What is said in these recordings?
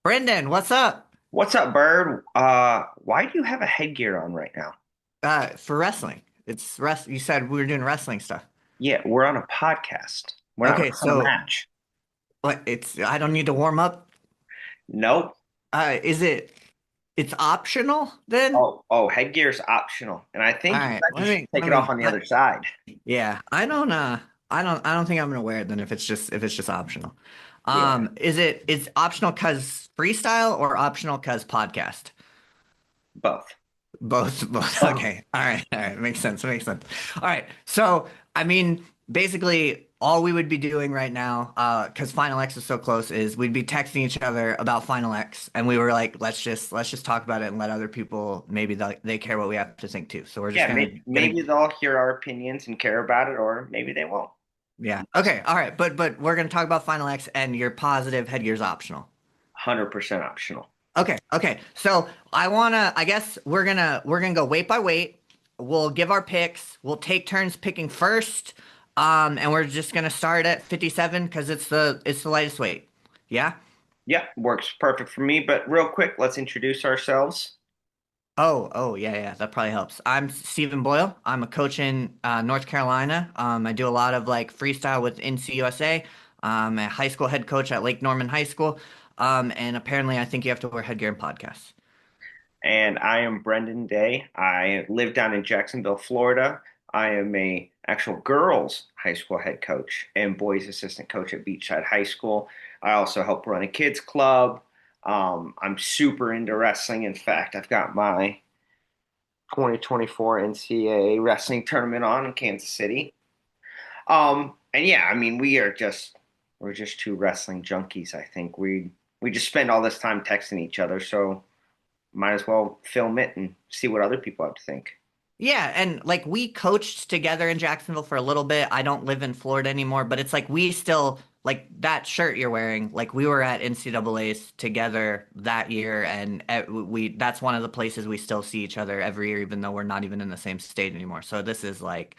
Brendan, what's up? What's up, Bird? Why do you have a headgear on right now? For wrestling. You said we were doing wrestling stuff. Yeah, we're on a podcast. We're not Okay, on a so match. what I don't need to warm up. Nope. Is it's optional then? Oh, headgear's optional, and I All think you right, said you should take it off on the other side. yeah, I don't think I'm gonna wear it then if it's just optional. Yeah, Is optional cause freestyle or optional cause podcast? both. Both. Both. Okay. All right. Makes sense. Makes sense. All right. So, I mean, basically, all we would be doing right now, because Final X is so close, is we'd be texting each other about Final X, and we were like, let's just talk about it and let other people maybe they care what we have to think too. So we're just Yeah, gonna maybe they'll hear our opinions and care about it, or maybe they won't. yeah. Okay. All right. But we're gonna talk about Final X, and your positive headgear's optional. 100% optional. Okay, okay. So I guess we're gonna go weight by weight. We'll give our picks. We'll take turns picking first. And we're just gonna start at 57 because it's the lightest weight. Yeah? Yep, works perfect for me. But real quick, let's introduce ourselves. Oh, yeah, yeah, that probably helps. I'm Stephen Boyle. I'm a coach in North Carolina. I do a lot of like freestyle with NCUSA. I'm a high school head coach at Lake Norman High School. And apparently I think you have to wear headgear in podcasts. And I am Brendan Day. I live down in Jacksonville, Florida. I am a actual girls high school head coach and boys assistant coach at Beachside High School. I also help run a kids club. I'm super into wrestling. In fact, I've got my 2024 NCAA wrestling tournament on in Kansas City. And yeah, I mean, we're just two wrestling junkies. I think we just spend all this time texting each other, so might as well film it and see what other people have to think. Yeah, and like we coached together in Jacksonville for a little bit. I don't live in Florida anymore, but it's like we still like that shirt you're wearing. Like we were at NCAA's together that year, and we that's one of the places we still see each other every year, even though we're not even in the same state anymore. So this is like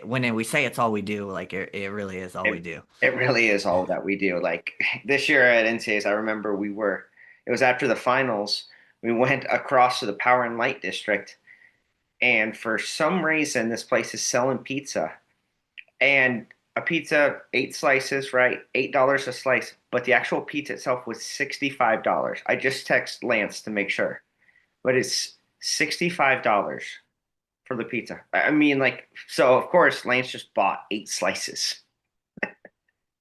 when we say it's all we do, like it really is all we It do. it really is all that we do. Like this year at NCAA's, I remember it was after the finals. We went across to the Power and Light District, and for some reason, this place is selling pizza. And a pizza, 8 slices, right? $8 a slice, but the actual pizza itself was $65. I just text Lance to make sure, but it's $65 for the pizza. I mean, like, so of course, Lance just bought 8 slices.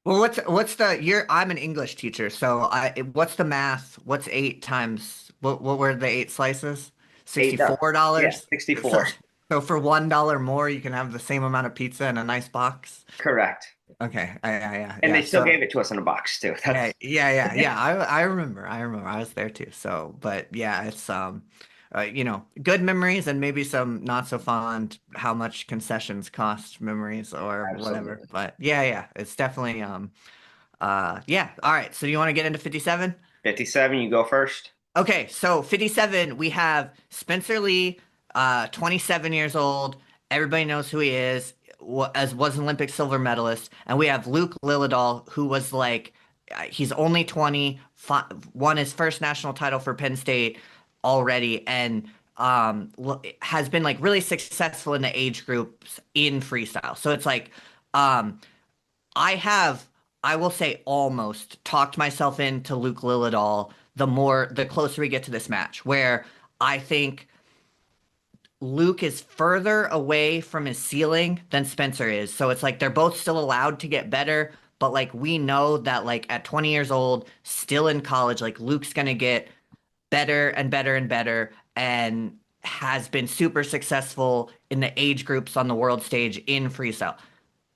Well, what's the you're I'm an English teacher, so what's the math? What's eight times what were the eight slices? $8. Yeah, $64? So, 64. so for $1 more, you can have the same amount of pizza in a nice box. Correct. Okay, yeah, And they yeah. still So gave it to us in a box too. yeah, That's yeah. I remember. I was there too. So, but yeah, it's good memories and maybe some not so fond how much concessions cost memories or whatever. absolutely. But yeah, it's definitely yeah. All right. So do you want to get into 57? 57, you go first. Okay, so 57, we have Spencer Lee, 27 years old. Everybody knows who he is, as was an Olympic silver medalist. And we have Luke Lilledahl, who was like, he's only 20, won his first national title for Penn State already, and has been like really successful in the age groups in freestyle. So it's like, um, I have, I will say, almost talked myself into Luke Lilledahl the closer we get to this match, where I think Luke is further away from his ceiling than Spencer is. So it's like they're both still allowed to get better, but like we know that like at 20 years old, still in college, like Luke's gonna get better and better and better and has been super successful in the age groups on the world stage in freestyle.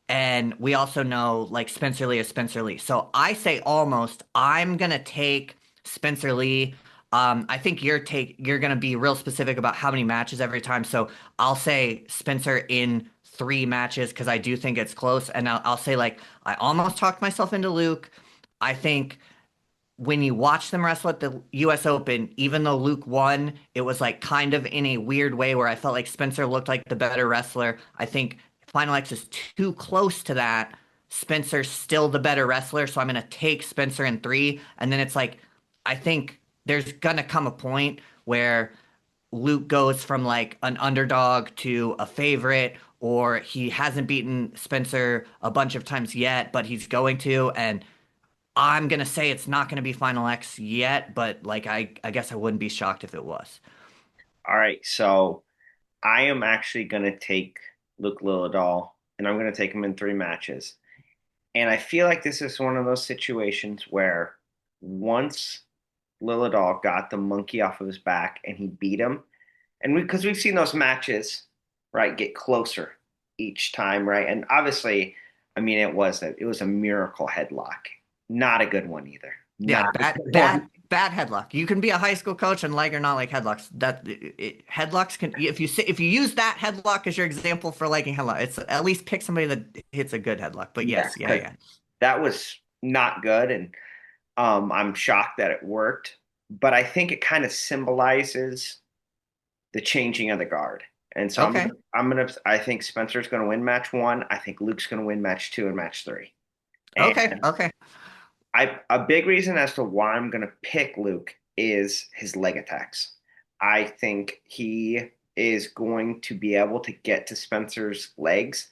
And we also know like Spencer Lee is Spencer Lee. So I say almost. I'm gonna take Spencer Lee. I think you're gonna be real specific about how many matches every time. So I'll say Spencer in 3 matches because I do think it's close. And I'll say like I almost talked myself into Luke. I think when you watch them wrestle at the US Open, even though Luke won, it was like kind of in a weird way where I felt like Spencer looked like the better wrestler. I think Final X is too close to that. Spencer's still the better wrestler, so I'm going to take Spencer in 3. And then it's like, I think there's gonna come a point where Luke goes from like an underdog to a favorite, or he hasn't beaten Spencer a bunch of times yet, but he's going to. And I'm gonna say it's not gonna be Final X yet, but like I guess I wouldn't be shocked if it was. All right, so I am actually going to take Luke Lilledahl, and I'm going to take him in 3 matches. And I feel like this is one of those situations where once Lilledahl got the monkey off of his back and he beat him, and because we've seen those matches, right, get closer each time, right? And obviously, I mean, it was a miracle headlock, not a good one either, Yeah, not a bad, good bad, one. bad headlock. You can be a high school coach and like or not like headlocks. Headlocks can if you use that headlock as your example for liking headlock, it's at least pick somebody that hits a good headlock. But Yes, yes, yeah, because yeah. that was not good, and I'm shocked that it worked. But I think it kind of symbolizes the changing of the guard. And so Okay, I think Spencer's gonna win match one. I think Luke's gonna win match two and match three. And okay, okay. a big reason as to why I'm gonna pick Luke is his leg attacks. I think he is going to be able to get to Spencer's legs.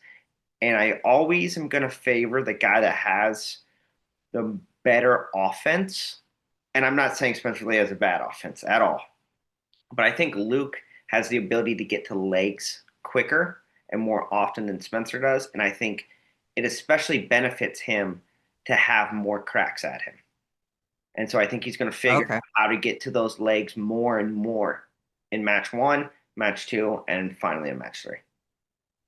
And I always am gonna favor the guy that has the better offense. And I'm not saying Spencer Lee has a bad offense at all. But I think Luke has the ability to get to legs quicker and more often than Spencer does. And I think it especially benefits him to have more cracks at him. And so I think he's going to figure Okay. out how to get to those legs more and more in match one, match two, and finally in match three.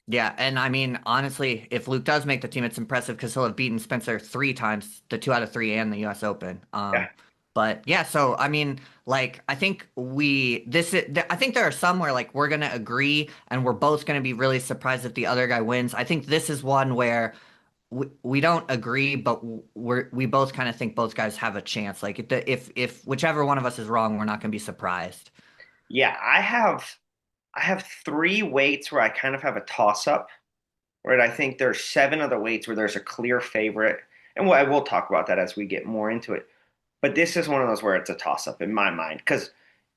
Yeah, and I mean, honestly, if Luke does make the team, it's impressive because he'll have beaten Spencer 3 times, the 2 out of 3 and the U.S. Open. Yeah. But yeah, so I mean, like, I think I think there are some where like we're gonna agree, and we're both gonna be really surprised if the other guy wins. I think this is one where we don't agree, but we both kind of think both guys have a chance. Like, if whichever one of us is wrong, we're not gonna be surprised. Yeah, I have 3 weights where I kind of have a toss up, right? I think there's 7 other weights where there's a clear favorite. And we'll talk about that as we get more into it. But this is one of those where it's a toss up in my mind. Because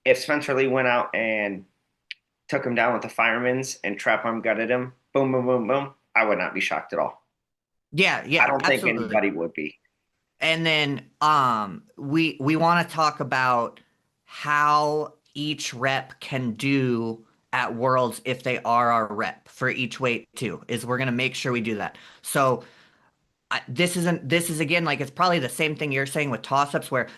if Spencer Lee went out and took him down with the firemen's and trap arm gutted him, boom, boom, boom, boom, I would not be shocked at all. Yeah, I yeah, don't think absolutely. anybody would be. And then we want to talk about how each rep can do at Worlds if they are our rep for each weight too. Is we're gonna make sure we do that. So this is again like it's probably the same thing you're saying with toss-ups where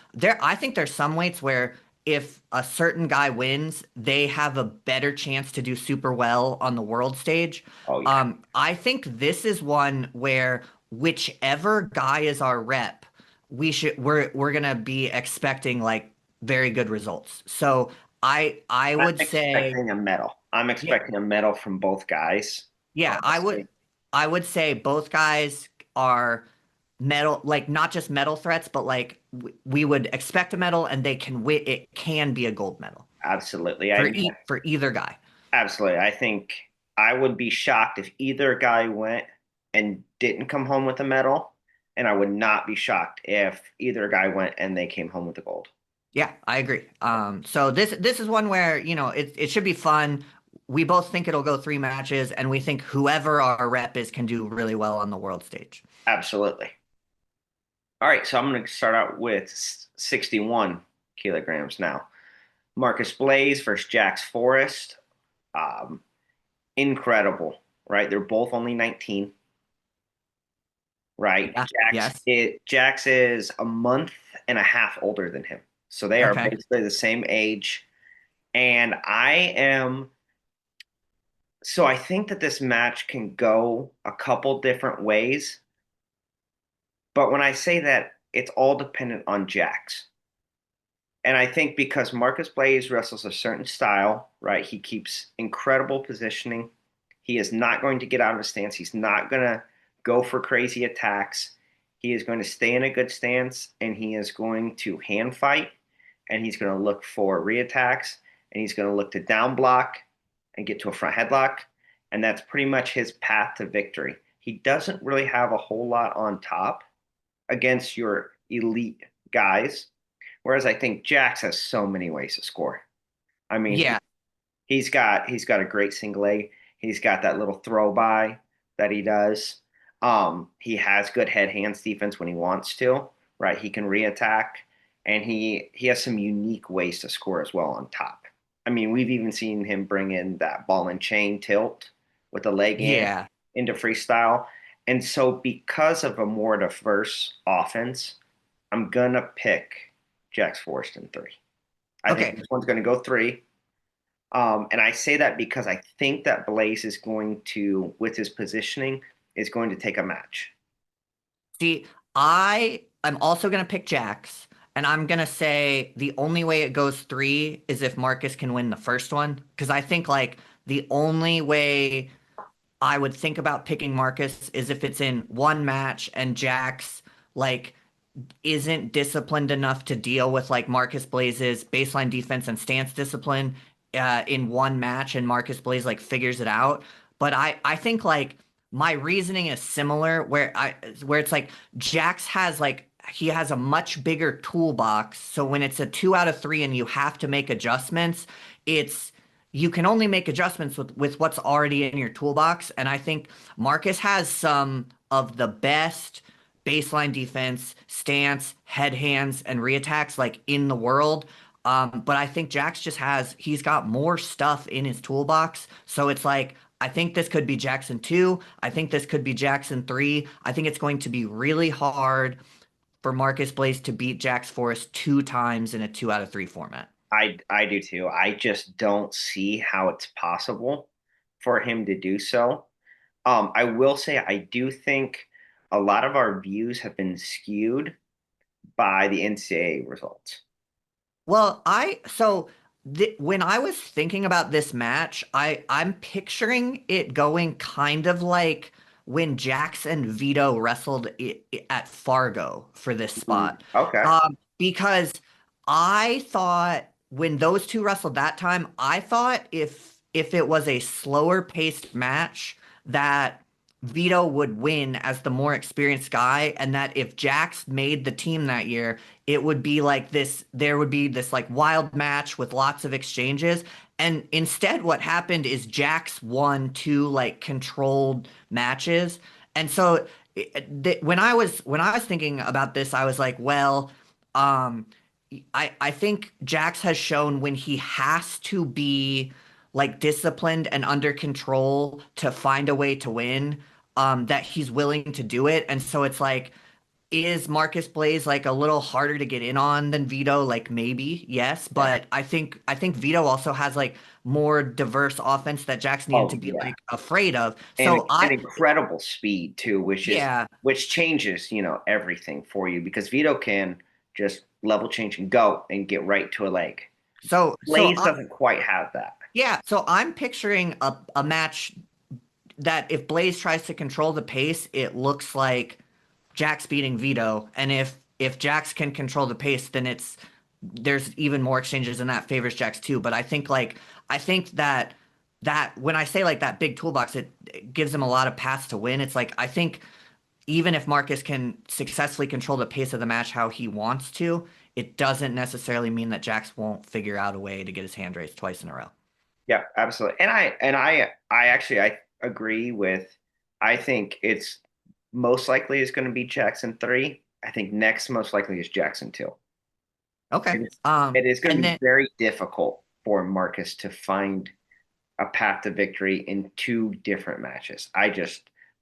I think there's some weights where if a certain guy wins, they have a better chance to do super well on the world stage. Oh, yeah. I think this is one where whichever guy is our rep, we're gonna be expecting like very good results. So I I'm would say expecting a medal. I'm yeah, expecting a medal from both guys, yeah, honestly. I would say both guys are medal, like not just medal threats, but like we would expect a medal and they can win. It can be a gold medal Absolutely. for for either guy. Absolutely. I think I would be shocked if either guy went and didn't come home with a medal, and I would not be shocked if either guy went and they came home with the gold. Yeah, I agree. So this is one where, it should be fun. We both think it'll go 3 matches, and we think whoever our rep is can do really well on the world stage. Absolutely. All right, so I'm going to start out with 61 kilograms now. Marcus Blaze versus Jax Forrest. Um, Incredible, right? They're both only 19, right? Yeah. Yes. Jax is a month and a half older than him. So they are Okay. basically the same age. And I think that this match can go a couple different ways. But when I say that, it's all dependent on Jax. And I think because Marcus Blaze wrestles a certain style, right? He keeps incredible positioning. He is not going to get out of his stance. He's not going to go for crazy attacks. He is going to stay in a good stance and he is going to hand fight and he's going to look for reattacks and he's going to look to down block and get to a front headlock. And that's pretty much his path to victory. He doesn't really have a whole lot on top against your elite guys, Whereas I think Jax has so many ways to score. I mean, Yeah, he's got a great single leg. He's got that little throw by that he does. He has good head hands defense when he wants to, right? He can reattack, and he has some unique ways to score as well on top. I mean, we've even seen him bring in that ball and chain tilt with the leg in yeah. into freestyle. And so because of a more diverse offense, I'm gonna pick Jax Forrest in three. I think Okay. this one's gonna go three. And I say that because I think that Blaze is going to, with his positioning, is going to take a match. See, I'm also gonna pick Jax, and I'm gonna say the only way it goes three is if Marcus can win the first one. Because I think like the only way I would think about picking Marcus is if it's in one match and Jax like isn't disciplined enough to deal with like Marcus Blaze's baseline defense and stance discipline in one match, and Marcus Blaze like figures it out. But I think like my reasoning is similar where it's like Jax has like he has a much bigger toolbox. So when it's a 2 out of 3 and you have to make adjustments, it's you can only make adjustments with what's already in your toolbox. And I think Marcus has some of the best baseline defense, stance, head hands, and reattacks like in the world. But I think Jax just he's got more stuff in his toolbox. So it's like, I think this could be Jackson 2. I think this could be Jackson 3. I think it's going to be really hard for Marcus Blaze to beat Jax Forrest 2 times in a 2 out of 3 format. I do too. I just don't see how it's possible for him to do so. I will say I do think a lot of our views have been skewed by the NCAA results. Well, when I was thinking about this match, I'm picturing it going kind of like when Jax and Vito wrestled at Fargo for this spot. Okay. Because I thought when those two wrestled that time, I thought if it was a slower paced match that Vito would win as the more experienced guy, and that if Jax made the team that year, it would be like this, there would be this like wild match with lots of exchanges. And instead, what happened is Jax won 2 like controlled matches. And so when I was thinking about this, I was like, well, um, I think Jax has shown when he has to be like disciplined and under control to find a way to win, that he's willing to do it. And so it's like, is Marcus Blaze like a little harder to get in on than Vito? Like maybe, yes, Yeah. but I think Vito also has like more diverse offense that Jax needed Oh to be yeah. like afraid of. And So an I incredible speed too, yeah. which changes, everything for you because Vito can just level change and go and get right to a leg. So Blaze doesn't quite have that. yeah, so I'm picturing a match that if Blaze tries to control the pace, it looks like Jax beating Vito, and if Jax can control the pace, then there's even more exchanges, and that favors Jax too. But I think that when I say like that big toolbox, it gives him a lot of paths to win. It's like I think even if Marcus can successfully control the pace of the match how he wants to, it doesn't necessarily mean that Jax won't figure out a way to get his hand raised twice in a row. Yeah, absolutely. And I agree with. I think it's most likely is going to be Jackson three. I think next most likely is Jackson two. Okay. It is going to And be then very difficult for Marcus to find a path to victory in two different matches. I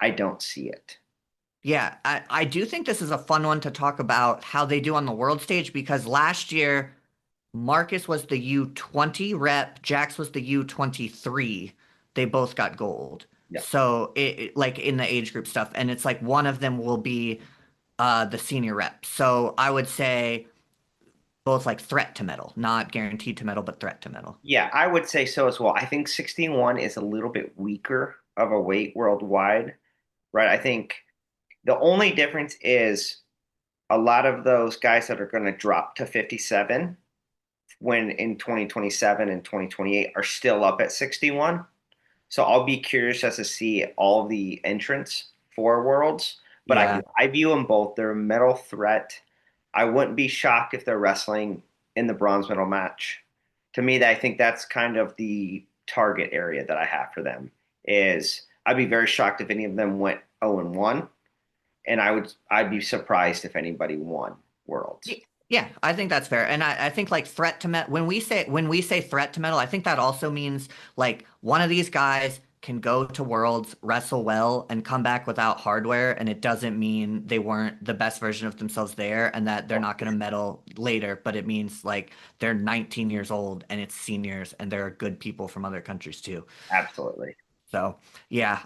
don't see it. yeah, I do think this is a fun one to talk about how they do on the world stage because last year Marcus was the U20 rep, Jax was the U23. They both got gold. Yeah. So like in the age group stuff, and it's like one of them will be the senior rep. So I would say both like threat to medal, not guaranteed to medal, but threat to medal. Yeah, I would say so as well. I think 61 is a little bit weaker of a weight worldwide, right? I think the only difference is a lot of those guys that are going to drop to 57 when in 2027 and 2028 are still up at 61. So I'll be curious as to see all the entrants for Worlds, but I Yeah. I view them both. They're a medal threat. I wouldn't be shocked if they're wrestling in the bronze medal match. To me, I think that's kind of the target area that I have for them. Is I'd be very shocked if any of them went 0 and 1, and I'd be surprised if anybody won Worlds. Yeah, I think that's fair. And I think like threat to metal when we say threat to metal, I think that also means like one of these guys can go to Worlds, wrestle well, and come back without hardware, and it doesn't mean they weren't the best version of themselves there and that they're not going to medal later, but it means like they're 19 years old and it's seniors and there are good people from other countries too. Absolutely. So yeah.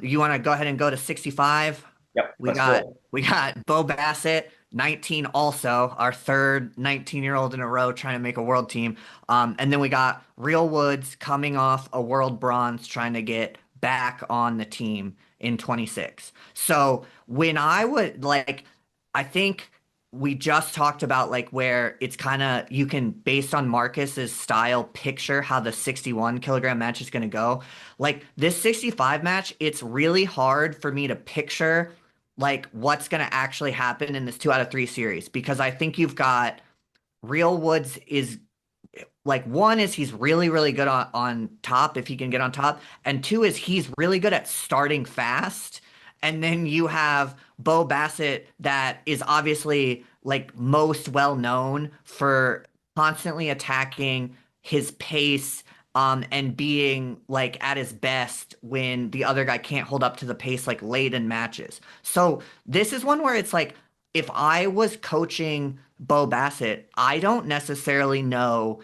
You want to go ahead and go to 65? Yep. We Let's got roll. we got Bo Bassett, 19 also, our third 19-year-old in a row trying to make a world team. And then we got Real Woods coming off a world bronze trying to get back on the team in 26. So when I would like I think we just talked about like where it's kind of you can based on Marcus's style picture how the 61 kilogram match is going to go. Like this 65 match, it's really hard for me to picture like what's going to actually happen in this 2 out of 3 series because I think you've got Real Woods is like one is he's really really good on top if he can get on top, and two is he's really good at starting fast. And then you have Bo Bassett that is obviously like most well known for constantly attacking his pace and being like at his best when the other guy can't hold up to the pace like late in matches. So this is one where it's like if I was coaching Bo Bassett, I don't necessarily know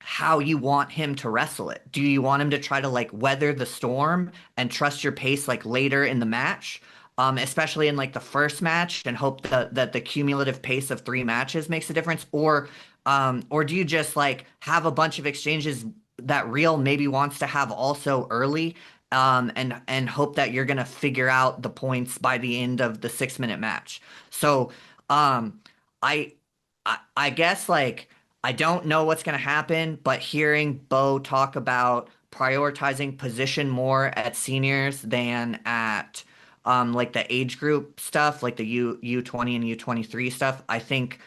how you want him to wrestle it. Do you want him to try to like weather the storm and trust your pace like later in the match, especially in like the first match, and hope that the cumulative pace of 3 matches makes a difference, or do you just like have a bunch of exchanges that Real maybe wants to have also early, and hope that you're gonna figure out the points by the end of the 6 minute match. So, um, I I guess like I don't know what's going to happen, but hearing Bo talk about prioritizing position more at seniors than at like the age group stuff, like the U20 and U23 stuff, I think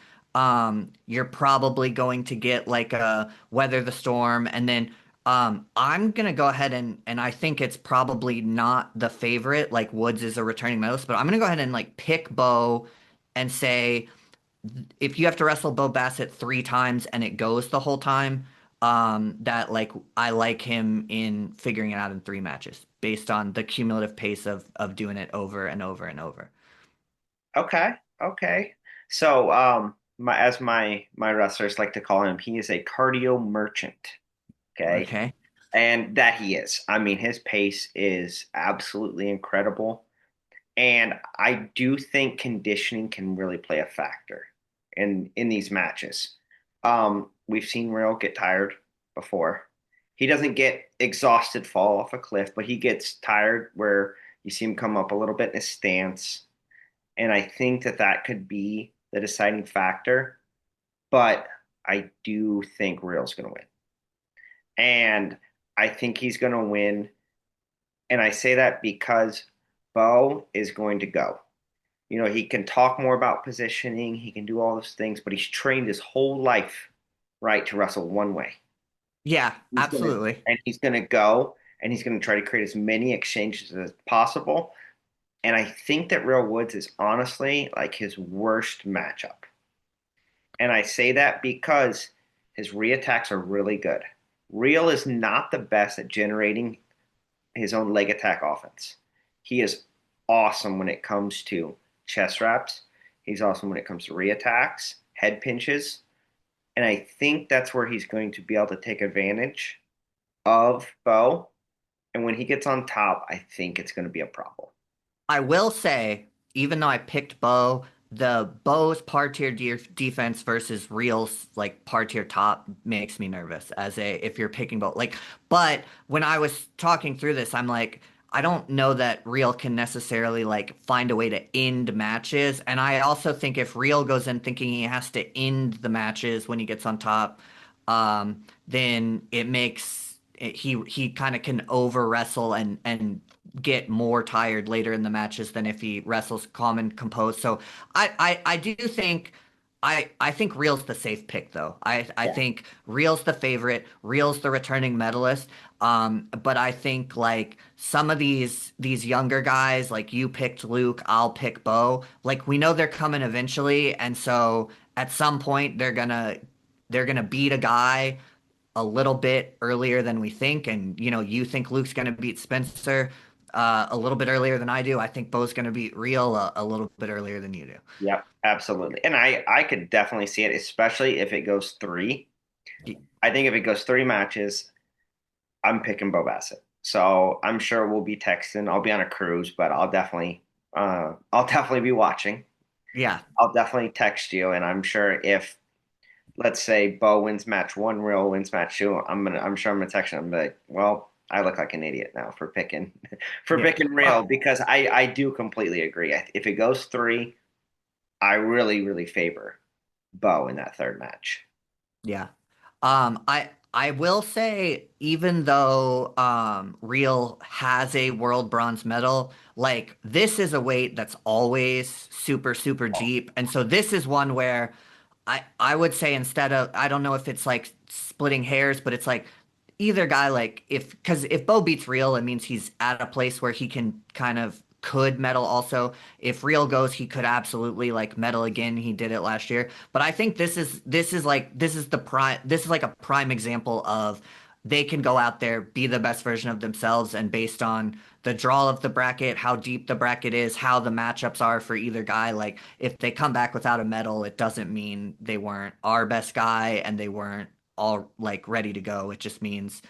you're probably going to get like a weather the storm, and then I'm gonna go ahead and I think it's probably not the favorite. Like Woods is a returning medalist, but I'm gonna go ahead and like pick Bo and say if you have to wrestle Bo Bassett 3 times and it goes the whole time, that like I like him in figuring it out in 3 matches based on the cumulative pace of doing it over and over and over. Okay. Okay. So, as my wrestlers like to call him, he is a cardio merchant. Okay. Okay. And that he is. I mean, his pace is absolutely incredible. And I do think conditioning can really play a factor in these matches. We've seen Real get tired before. He doesn't get exhausted, fall off a cliff, but he gets tired where you see him come up a little bit in his stance. And I think that that could be the deciding factor. But I do think Real's going to win. And I think he's going to win. And I say that because Bo is going to go. You know, he can talk more about positioning, he can do all those things, but he's trained his whole life, right, to wrestle one way. Yeah, He's gonna absolutely. and he's gonna go and he's gonna try to create as many exchanges as possible. And I think that Real Woods is honestly like his worst matchup. And I say that because his reattacks are really good. Real is not the best at generating his own leg attack offense. He is awesome when it comes to chest wraps. He's awesome when it comes to reattacks, head pinches. And I think that's where he's going to be able to take advantage of Bo. And when he gets on top, I think it's going to be a problem. I will say, even though I picked Bo, the Bo's par tier defense versus Real's like par tier top makes me nervous as a if you're picking Bo. Like, but when I was talking through this, I'm like, I don't know that Real can necessarily like find a way to end matches. And I also think if Real goes in thinking he has to end the matches when he gets on top, then it makes he kind of can over wrestle and get more tired later in the matches than if he wrestles calm and composed. So I do think I think Real's the safe pick though. I Yeah. think Real's the favorite. Real's the returning medalist. But I think like some of these younger guys, like you picked Luke, I'll pick Bo. Like we know they're coming eventually, and so at some point they're gonna beat a guy a little bit earlier than we think. And you think Luke's gonna beat Spencer a little bit earlier than I do. I think Bo's gonna beat Real a little bit earlier than you do. Yep, absolutely. And I could definitely see it, especially if it goes three. I think if it goes three matches, I'm picking Bo Bassett. So I'm sure we'll be texting. I'll be on a cruise, but I'll definitely be watching. Yeah. I'll definitely text you, and I'm sure if let's say Bo wins match one, Real wins match two, I'm sure I'm gonna text you. I'm like, well, I look like an idiot now for picking for Yeah. picking Real because I do completely agree. If it goes three, I really really favor Bo in that third match. Yeah. I will say, even though Real has a world bronze medal, like this is a weight that's always super, super deep. And so this is one where I would say, instead of, I don't know if it's like splitting hairs, but it's like either guy, like because if Bo beats Real, it means he's at a place where he can kind of could medal also. If Real goes, he could absolutely like medal again. He did it last year. But I think this is like a prime example of they can go out there, be the best version of themselves, and based on the draw of the bracket, how deep the bracket is, how the matchups are for either guy, like if they come back without a medal, it doesn't mean they weren't our best guy and they weren't all like ready to go. It just means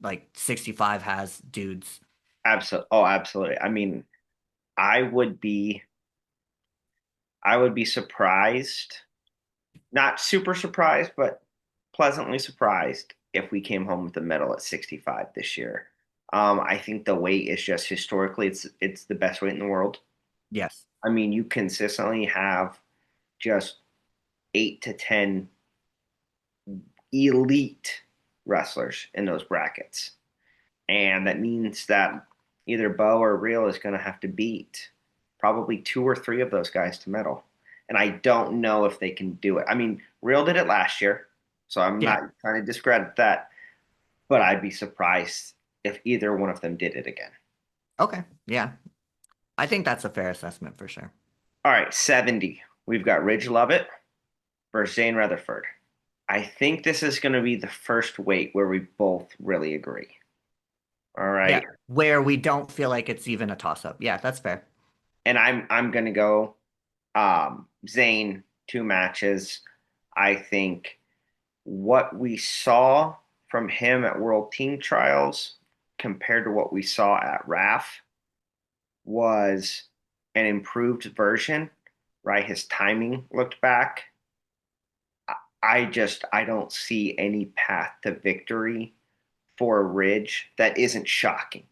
like 65 has dudes. Absolutely. Oh, absolutely. I mean, I would be I would be surprised, not super surprised, but pleasantly surprised if we came home with a medal at 65 this year. I think the weight is just historically it's the best weight in the world. Yes. I mean, you consistently have just 8 to 10 elite wrestlers in those brackets. And that means that either Bo or Real is going to have to beat probably two or three of those guys to medal. And I don't know if they can do it. I mean, Real did it last year, so I'm Yeah. not trying to discredit that, but I'd be surprised if either one of them did it again. Okay. Yeah. I think that's a fair assessment for sure. All right, 70. We've got Ridge Lovett versus Zain Retherford. I think this is going to be the first weight where we both really agree. All Yeah. right. Where we don't feel like it's even a toss up. Yeah, that's fair. And I'm gonna go Zayn two matches. I think what we saw from him at World Team Trials compared to what we saw at RAF was an improved version, right? His timing looked back. I don't see any path to victory for Ridge that isn't shocking,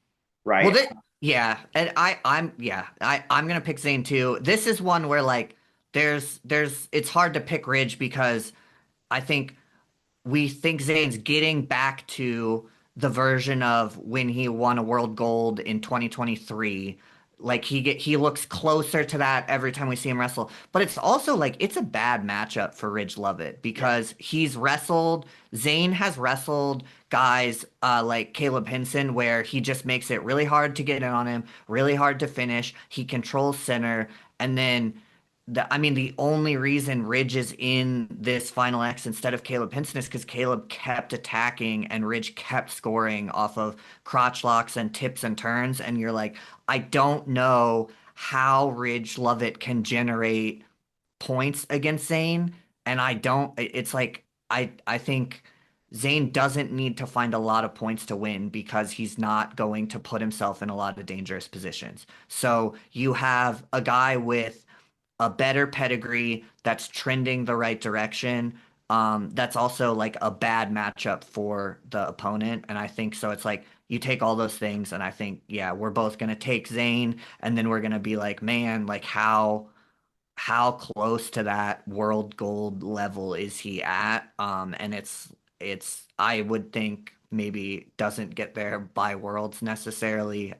Well, right? yeah, and I'm gonna pick Zayn too. This is one where like it's hard to pick Ridge because I think we think Zayn's getting back to the version of when he won a world gold in 2023. Like he looks closer to that every time we see him wrestle. But it's also like it's a bad matchup for Ridge Lovett Yeah, because Zayn has wrestled guys like Caleb Hinson where he just makes it really hard to get in on him, really hard to finish. He controls center, and then I mean, the only reason Ridge is in this final X instead of Caleb Hinson is because Caleb kept attacking and Ridge kept scoring off of crotch locks and tips and turns. And you're like, I don't know how Ridge Lovett can generate points against Zayn. And it's like, I think Zayn doesn't need to find a lot of points to win because he's not going to put himself in a lot of dangerous positions. So you have a guy with a better pedigree that's trending the right direction. That's also like a bad matchup for the opponent. And I think so. It's like you take all those things, and I think, yeah, we're both gonna take Zayn, and then we're gonna be like, man, like how close to that world gold level is he at? And it's I would think maybe doesn't get there by worlds necessarily.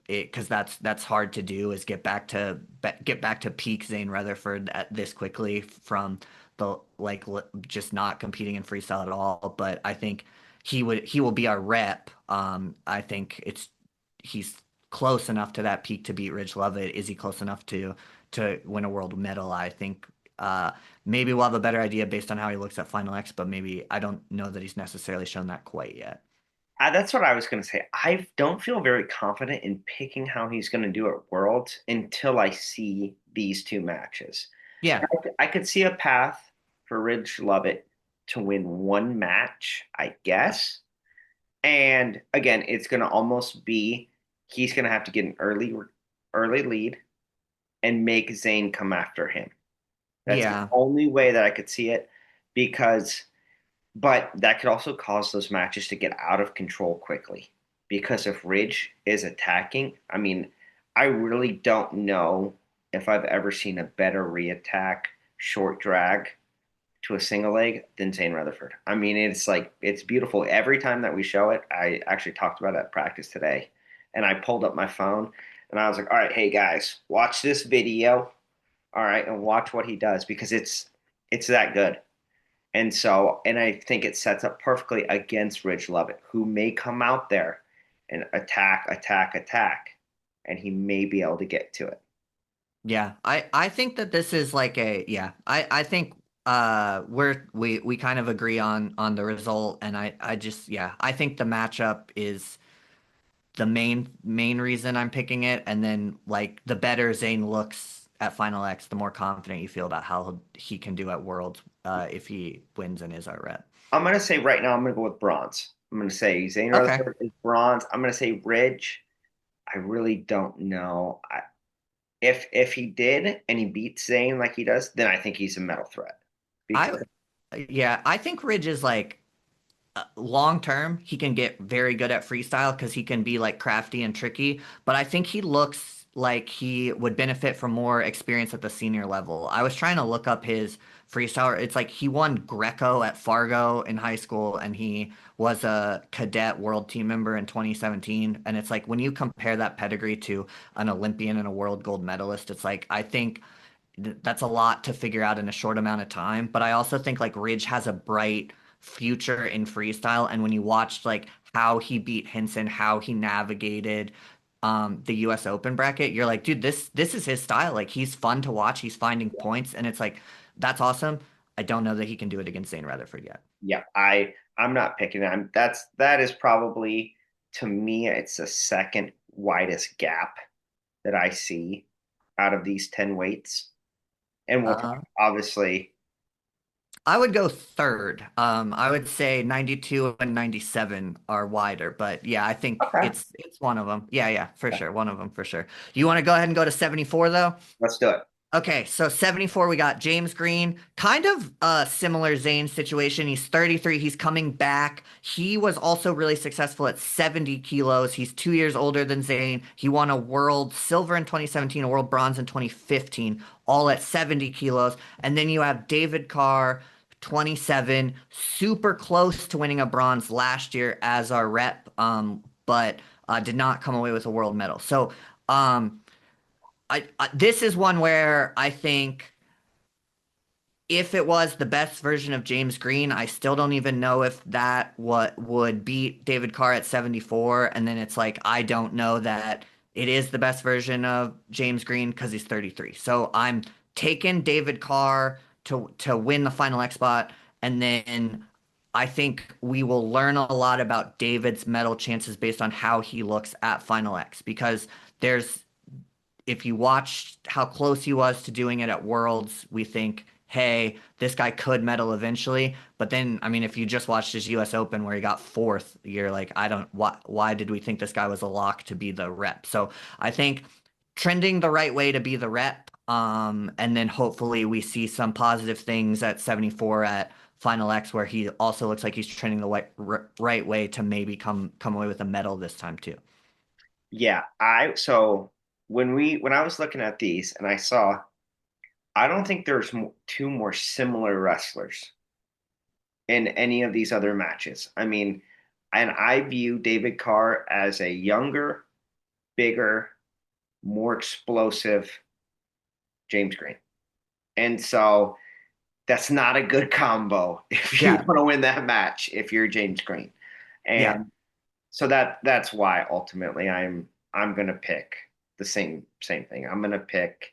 because that's hard to do is get back to peak Zane Retherford at this quickly from the just not competing in freestyle at all. But I think he will be our rep. I think he's close enough to that peak to beat Rich Lovett. Is he close enough to win a world medal? I think maybe we'll have a better idea based on how he looks at Final X, but maybe I don't know that he's necessarily shown that quite yet. That's what I was going to say. I don't feel very confident in picking how he's going to do at Worlds until I see these two matches. Yeah, I could see a path for Ridge Lovett to win one match, I guess. And again, it's going to almost be he's going to have to get an early lead and make Zayn come after him. That's the yeah, only way that I could see it because but that could also cause those matches to get out of control quickly. Because if Ridge is attacking, I mean, I really don't know if I've ever seen a better reattack short drag to a single leg than Zain Retherford. I mean, it's like it's beautiful. Every time that we show it, I actually talked about it at practice today. And I pulled up my phone and I was like, all right, hey guys, watch this video. All right, and watch what he does because it's that good. And so, and I think it sets up perfectly against Ridge Lovett, who may come out there and attack, and he may be able to get to it. yeah. I think that this is like a yeah. I think we kind of agree on the result, and I just yeah. I think the matchup is the main reason I'm picking it, and then like the better Zane looks at Final X, the more confident you feel about how he can do at Worlds if he wins and is our rep. I'm going to say right now, I'm going to go with bronze. I'm going to say Zane Okay. Rutherford is bronze. I'm going to say Ridge. I really don't know. If he did and he beats Zane like he does, then I think he's a medal threat. I Because yeah, I think Ridge is like long term, he can get very good at freestyle because he can be like crafty and tricky. But I think he looks like he would benefit from more experience at the senior level. I was trying to look up his freestyle. It's like he won Greco at Fargo in high school, and he was a cadet world team member in 2017. And it's like when you compare that pedigree to an Olympian and a world gold medalist, it's like I think that's a lot to figure out in a short amount of time. But I also think like Ridge has a bright future in freestyle. And when you watched like how he beat Henson, how he navigated the US Open bracket, you're like, dude, this is his style. Like he's fun to watch. He's finding points, and it's like that's awesome. I don't know that he can do it against Zane Rutherford yet. yeah, I'm not picking them. That is probably to me it's the second widest gap that I see out of these 10 weights. And we'll talk Uh, obviously. I would go third. I would say 92 and 97 are wider, but yeah, I think Okay. it's one of them. Yeah, yeah, for sure. One of them for sure. You want to go ahead and go to 74 though? Let's do it. Okay, so 74, we got James Green, kind of a similar Zane situation. He's 33, he's coming back. He was also really successful at 70 kilos. He's 2 years older than Zane. He won a world silver in 2017, a world bronze in 2015, all at 70 kilos. And then you have David Carr, 27, super close to winning a bronze last year as our rep, but did not come away with a world medal. So, this is one where I think if it was the best version of James Green, I still don't even know if that what would beat David Carr at 74. And then it's like I don't know that it is the best version of James Green because he's 33. So I'm taking David Carr to win the final X spot, and then I think we will learn a lot about David's medal chances based on how he looks at final X because there's if you watched how close he was to doing it at Worlds, we think, hey, this guy could medal eventually. But then, I mean, if you just watched his US Open where he got fourth, you're like, I don't, why did we think this guy was a lock to be the rep? So I think trending the right way to be the rep. And then hopefully we see some positive things at 74 at Final X where he also looks like he's trending the right way to maybe come away with a medal this time too. Yeah, I so when I was looking at these and I saw I don't think there's two more similar wrestlers in any of these other matches. I mean, and I view David Carr as a younger bigger, more explosive James Green. And so that's not a good combo if you Yeah, want to win that match if you're James Green. yeah. And so that's why ultimately I'm gonna pick the same thing. I'm gonna pick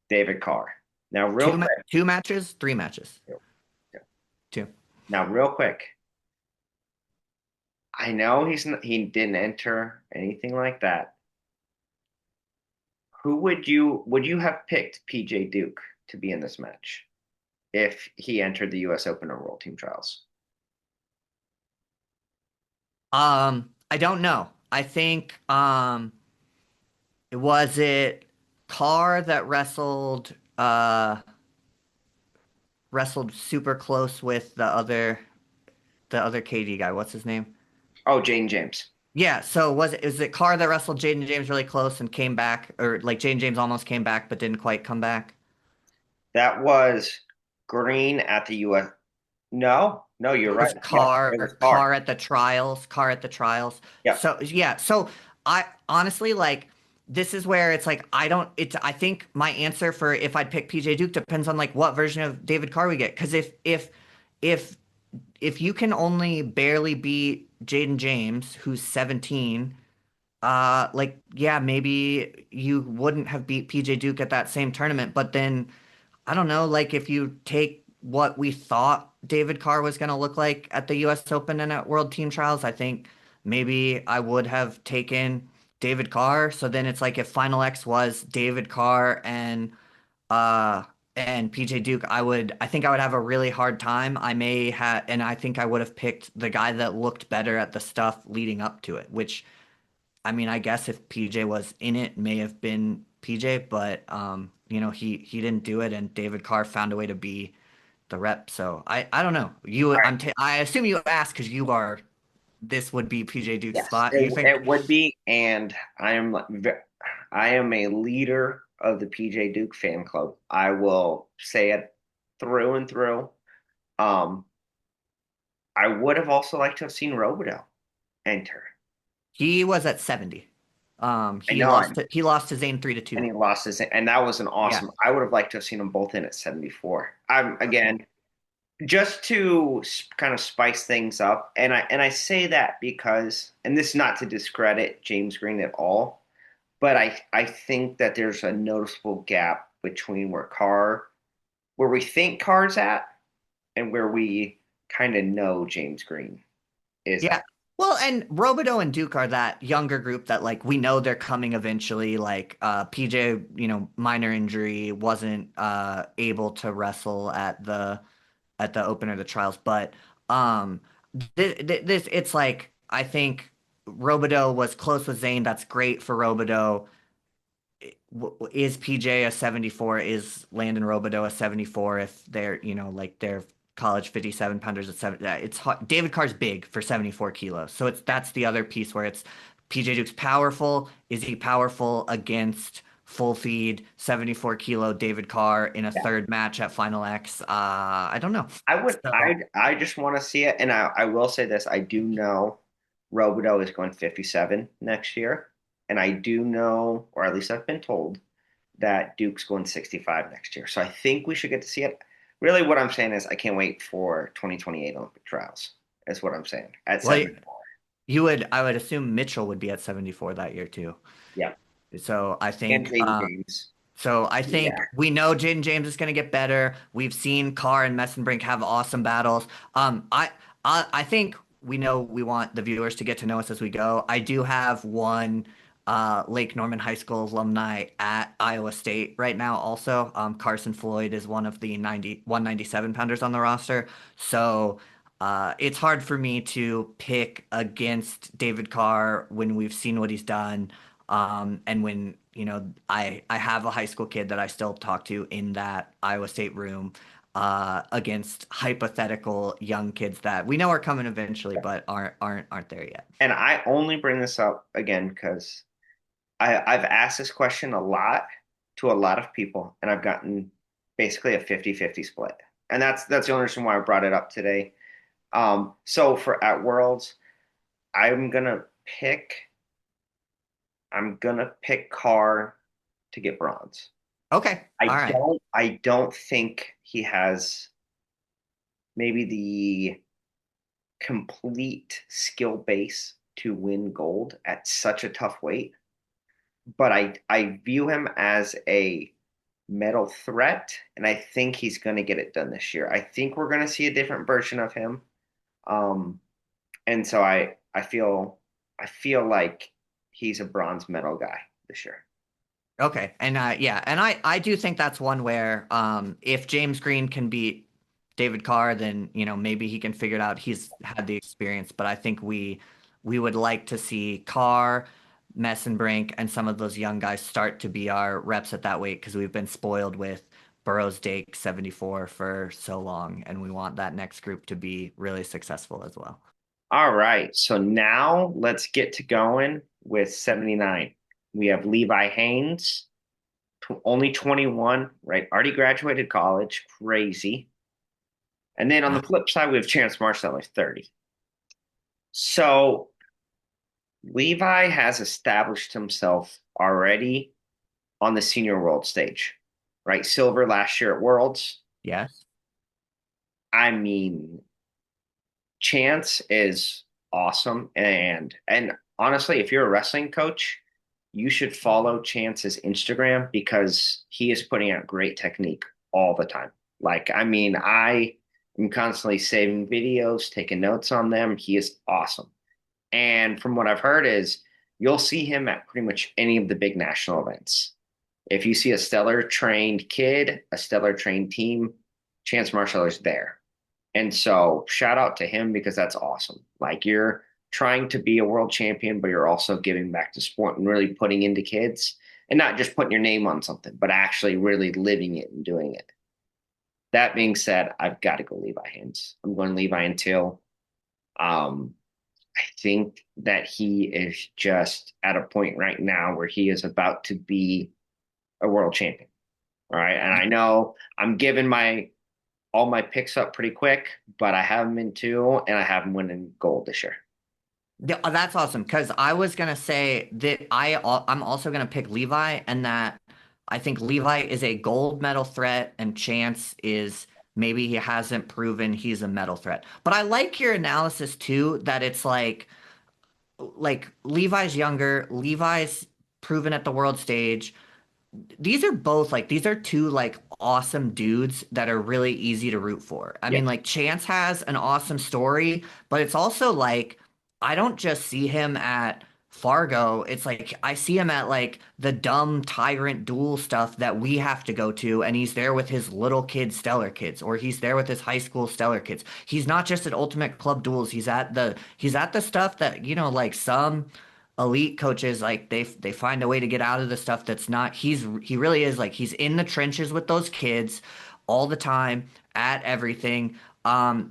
David Carr. Now real quick. Two matches, three matches, two. Now real quick. I know he didn't enter anything like that. Who would you have picked PJ Duke to be in this match if he entered the US Open or World Team Trials? I don't know. I think was it Carr that wrestled super close with the other KD guy. What's his name? Oh, Jane James. Yeah, so is it Carr that wrestled Jaden James really close and came back, or like Jaden James almost came back but didn't quite come back? That was Green at the US. No, no, you're It was right. Yep, it was Carr. Carr at the trials, Carr at the trials. Yep. So yeah, so I honestly like this is where it's like I think my answer for if I'd pick PJ Duke depends on like what version of David Carr we get. Because if if you can only barely beat Jaden James, who's 17, like yeah, maybe you wouldn't have beat PJ Duke at that same tournament, but then I don't know, like if you take what we thought David Carr was going to look like at the US Open and at World Team Trials, I think maybe I would have taken David Carr. So then it's like if Final X was David Carr uh and PJ Duke, I think I would have a really hard time. I may have and I think I would have picked the guy that looked better at the stuff leading up to it, which I mean, I guess if PJ was in it, may have been PJ, but he didn't do it, and David Carr found a way to be the rep. So I don't know. All right. I assume you asked because you are this would be PJ Duke's Yes, spot. You think? it would be, and I am a leader of the PJ Duke fan club. I will say it through and through. Um, I would have also liked to have seen Robideau enter. He was at 70. I know, and He lost to Zain 3-2. he lost his, and that was an Yeah. awesome. I would have liked to have seen them both in at 74. I'm Okay. again just to kind of spice things up, and I say that because, and this is not to discredit James Green at all, but I think that there's a noticeable gap between where we think Carr's at, and where we kind of know James Green is Yeah. at. Well, and Robideau and Duke are that younger group that like we know they're coming eventually. Like PJ, minor injury, wasn't able to wrestle at the open or the trials, but this it's like I think Robideau was close with Zayn. That's great for Robideau. Is PJ a 74? Is Landon Robideau a 74 if they're, like they're college 57 pounders at 7? It's hard. David Carr's big for 74 kilos. So that's the other piece where it's PJ Duke's powerful. Is he powerful against full feed 74 kilo David Carr in a Yeah. third match at Final X? I don't know. I would So I just want to see it, and I will say this: I do know Robideau is going 57 next year, and I do know, or at least I've been told, that Duke's going 65 next year. So I think we should get to see it. Really, what I'm saying is I can't wait for 2028 Olympic trials. Is what I'm saying at well, 74. I would assume Mitchell would be at 74 that year too. Yeah, So and Jaden James. I think Yeah, we know Jaden James is going to get better. We've seen Carr and Messenbrink have awesome battles. I think we know we want the viewers to get to know us as we go. I do have one Lake Norman High School alumni at Iowa State right now also. Carson Floyd is one of the 197 pounders on the roster. So it's hard for me to pick against David Carr when we've seen what he's done. And when, I have a high school kid that I still talk to in that Iowa State room against hypothetical young kids that we know are coming eventually, but aren't there yet. and I only bring this up again because I've asked this question a lot to a lot of people, and I've gotten basically a 50-50 split. And that's the only reason why I brought it up today. So for at Worlds, I'm gonna pick I'm gonna pick Carr to get bronze. Okay. All right. I don't think he has maybe the complete skill base to win gold at such a tough weight, but I view him as a medal threat, and I think he's going to get it done this year. I think we're going to see a different version of him, um, and so I feel like he's a bronze medal guy this year. Okay. And yeah, and I do think that's one where if James Green can beat David Carr, then maybe he can figure it out. He's had the experience, but I think we would like to see Carr, Messenbrink, and some of those young guys start to be our reps at that weight because we've been spoiled with Burroughs Dake 74 for so long, and we want that next group to be really successful as well. All right, so now let's get to going with 79. We have Levi Haines, only 21, right? Already graduated college, crazy. And then on the flip side, we have Chance Marstellar, 30. So Levi has established himself already on the senior world stage, right? Silver last year at Worlds. Yes. I mean, Chance is awesome. And honestly, if you're a wrestling coach, you should follow Chance's Instagram because he is putting out great technique all the time. Like, I mean, I am constantly saving videos, taking notes on them. He is awesome. And from what I've heard is you'll see him at pretty much any of the big national events. If you see a stellar trained kid, a stellar trained team, Chance Marshall's there. And so shout out to him because that's awesome. Like you're trying to be a world champion, but you're also giving back to sport and really putting into kids and not just putting your name on something, but actually really living it and doing it. That being said, I've got to go Levi Hands. I'm going Levi until I think that he is just at a point right now where he is about to be a world champion. All right. And I know I'm giving my all my picks up pretty quick, but I have him in two and I have him winning gold this year. Yeah, that's awesome. Because I was gonna say that I'm also gonna pick Levi, and that I think Levi is a gold medal threat, and Chance is maybe he hasn't proven he's a medal threat. But I like your analysis too, that it's like Levi's younger, Levi's proven at the world stage. These are two like awesome dudes that are really easy to root for. I mean, Yes. like Chance has an awesome story, but it's also like I don't just see him at Fargo. It's like I see him at like the dumb tyrant duel stuff that we have to go to, and he's there with his little kid stellar kids, or he's there with his high school stellar kids. He's not just at Ultimate Club duels. He's at the stuff that, like some elite coaches, like they find a way to get out of the stuff that's not. He really is like he's in the trenches with those kids all the time at everything.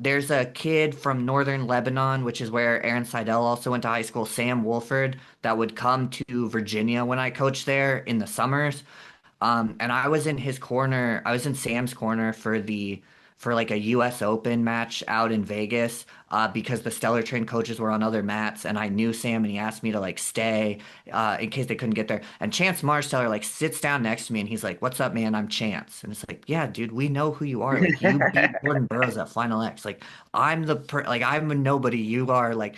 There's a kid from northern Lebanon, which is where Aaron Seidel also went to high school, Sam Wolford, that would come to Virginia when I coached there in the summers. And I was in his corner. I was in Sam's corner for like a U.S. Open match out in Vegas, because the Stellar Train coaches were on other mats, and I knew Sam, and he asked me to like stay in case they couldn't get there. And Chance Marsteller like sits down next to me, and he's like, "What's up, man? I'm Chance." And it's like, "Yeah, dude, we know who you are. Like, you beat Jordan Burroughs at Final X. Like, I'm a nobody. You are like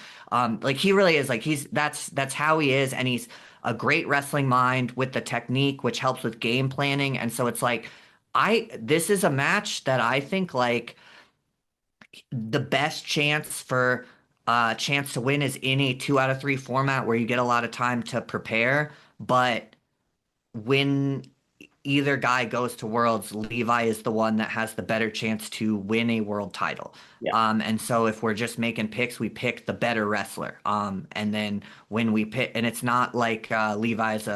he really is like that's how he is, and he's a great wrestling mind with the technique, which helps with game planning. And so it's like, this is a match that I think like the best chance for chance to win is in a 2 out of 3 format where you get a lot of time to prepare. But when either guy goes to Worlds, Levi is the one that has the better chance to win a world title. Yeah. And so if we're just making picks, we pick the better wrestler. And then when we pick, and it's not like Levi's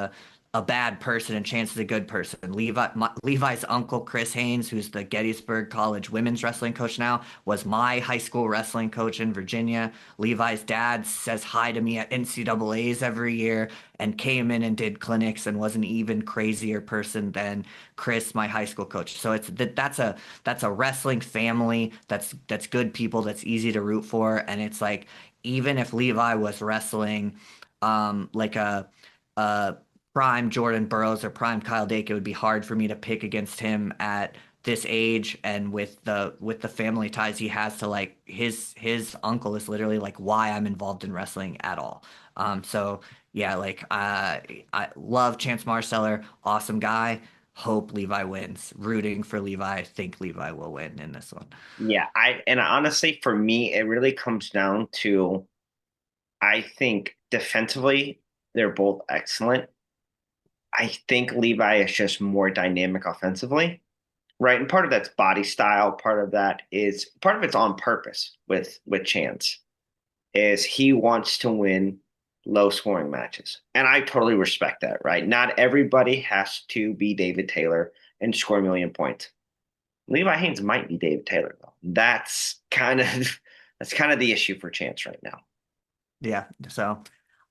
a bad person and Chance is a good person. Levi's uncle, Chris Haines, who's the Gettysburg College women's wrestling coach now, was my high school wrestling coach in Virginia. Levi's dad says hi to me at NCAAs every year and came in and did clinics and was an even crazier person than Chris, my high school coach. So that's a wrestling family that's good people, that's easy to root for. And it's like even if Levi was wrestling like a uh, prime Jordan Burroughs or prime Kyle Dake, it would be hard for me to pick against him at this age and with the family ties he has to like his uncle is literally like why I'm involved in wrestling at all. So yeah, like I love Chance Marstellar, awesome guy. Hope Levi wins. Rooting for Levi. Think Levi will win in this one. Yeah, and honestly, for me, it really comes down to I think defensively they're both excellent. I think Levi is just more dynamic offensively, right? And part of that's body style, part of it's on purpose with Chance is he wants to win low scoring matches. And I totally respect that, right? Not everybody has to be David Taylor and score a million points. Levi Haines might be David Taylor though. That's kind of the issue for Chance right now. Yeah. So,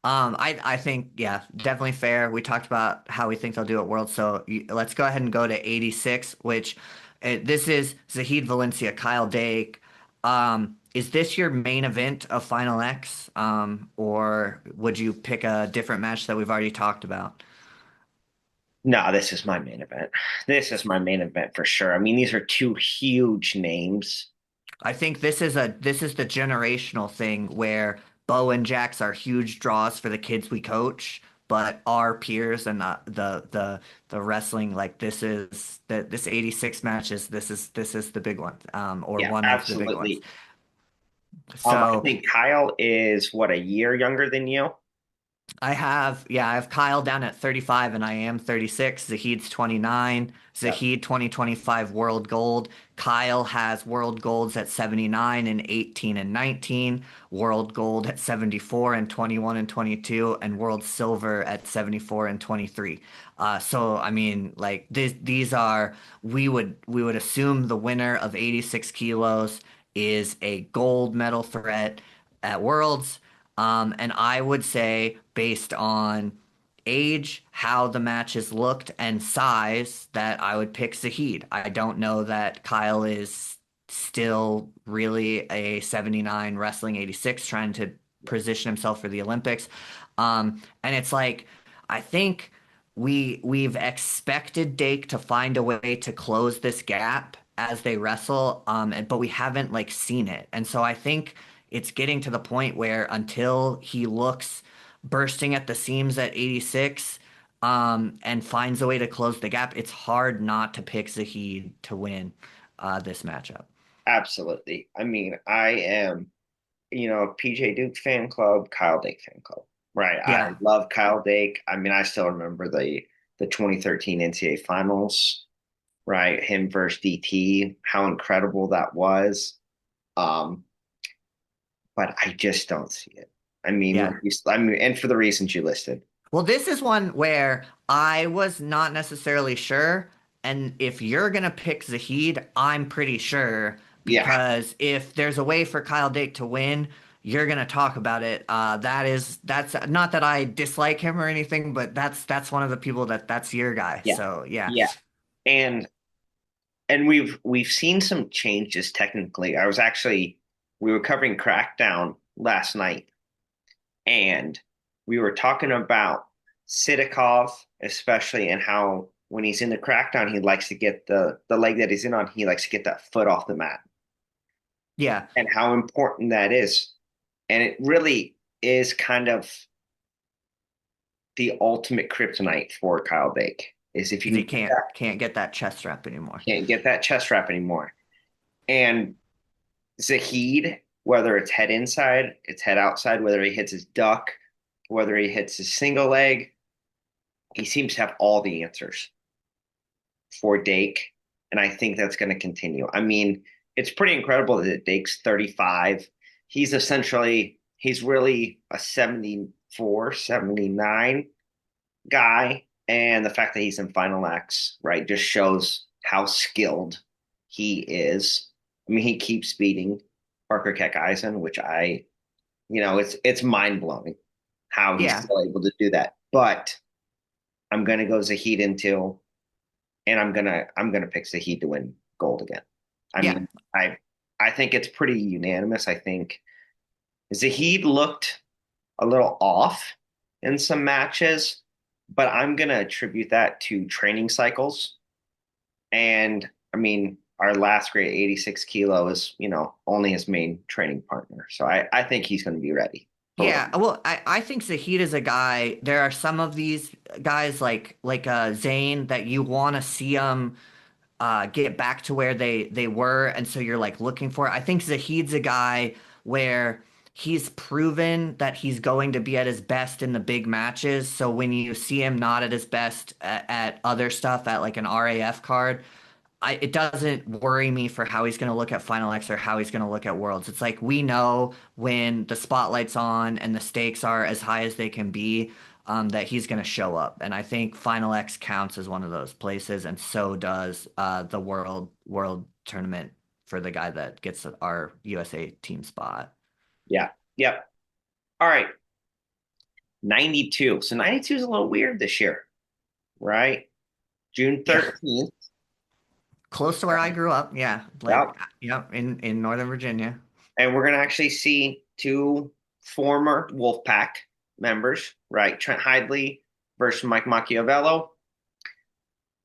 I think yeah, definitely fair. We talked about how we think they'll do at Worlds, so let's go ahead and go to 86, which this is Zahid Valencia, Kyle Dake. Is this your main event of Final X, or would you pick a different match that we've already talked about? No, this is my main event. This is my main event for sure. I mean, these are two huge names. I think this is the generational thing where Bo and Jax are huge draws for the kids we coach, but our peers and the wrestling like this 86 matches this is the big one, or Yeah, one of the big ones. absolutely. I So think Kyle is what, a year younger than you? I have Kyle down at 35 and I am 36. Zahid's 29. Yep. Zahid 2025 world gold. Kyle has world golds at 79 and 18 and 19, world gold at 74 and 21 and 22, and world silver at 74 and 23. So I mean, like these are we would assume the winner of 86 kilos is a gold medal threat at Worlds. And I would say, based on age, how the matches looked, and size, that I would pick Zahid. I don't know that Kyle is still really a 79 wrestling 86 trying to position himself for the Olympics. And it's like, I think we've expected Dake to find a way to close this gap as they wrestle, but we haven't like seen it. And so I think it's getting to the point where until he looks bursting at the seams at 86, and finds a way to close the gap, it's hard not to pick Zahid to win this matchup. Absolutely. I mean, I am, PJ Duke fan club, Kyle Dake fan club, right? I Yeah, love Kyle Dake. I mean, I still remember the 2013 NCAA finals, right? Him versus DT, how incredible that was. Um, but I just don't see it. I mean, yeah. and for the reasons you listed. Well, this is one where I was not necessarily sure. And if you're going to pick Zahid, I'm pretty sure Yeah, because if there's a way for Kyle Dake to win, you're going to talk about it. That's not that I dislike him or anything, but that's one of the people that's your guy. yeah, So yeah, yeah. And we've seen some changes technically. We were covering Crackdown last night, and we were talking about Sidakov, especially, and how when he's in the Crackdown, he likes to get the leg that he's in on, he likes to get that foot off the mat, yeah, and how important that is. And it really is kind of the ultimate kryptonite for Kyle Dake is if you because he can get that, can't get that chest strap anymore. can't get that chest wrap anymore. And Zahid, whether it's head inside, it's head outside, whether he hits his duck, whether he hits his single leg, he seems to have all the answers for Dake. And I think that's going to continue. I mean, it's pretty incredible that Dake's 35. He's really a 74, 79 guy. And the fact that he's in Final X, right, just shows how skilled he is. I mean, he keeps beating Parker Keck Eisen, which it's mind blowing how he's Yeah, still able to do that. But I'm gonna go Zahid until, and I'm gonna pick Zahid to win gold again. I yeah, mean, I think it's pretty unanimous. I think Zahid looked a little off in some matches, but I'm gonna attribute that to training cycles. And I mean, our last grade 86 kilo is, only his main training partner. So I think he's going to be ready for Yeah, one. well, I think Zahid is a guy. There are some of these guys like Zain that you want to see them get back to where they were, and so you're like looking for it. I think Zahid's a guy where he's proven that he's going to be at his best in the big matches. So when you see him not at his best at other stuff, at like an RAF card, it doesn't worry me for how he's going to look at Final X or how he's going to look at Worlds. It's like we know when the spotlight's on and the stakes are as high as they can be, that he's going to show up. And I think Final X counts as one of those places, and so does the World Tournament for the guy that gets our USA team spot. Yeah. Yep. All right. 92. So 92 is a little weird this year, right? June Yeah, 13th. close to where I grew up. Yeah, like Yep. in Northern Virginia. And we're going to actually see two former Wolfpack members, right? Trent Hidlay versus Mike Macchiavello.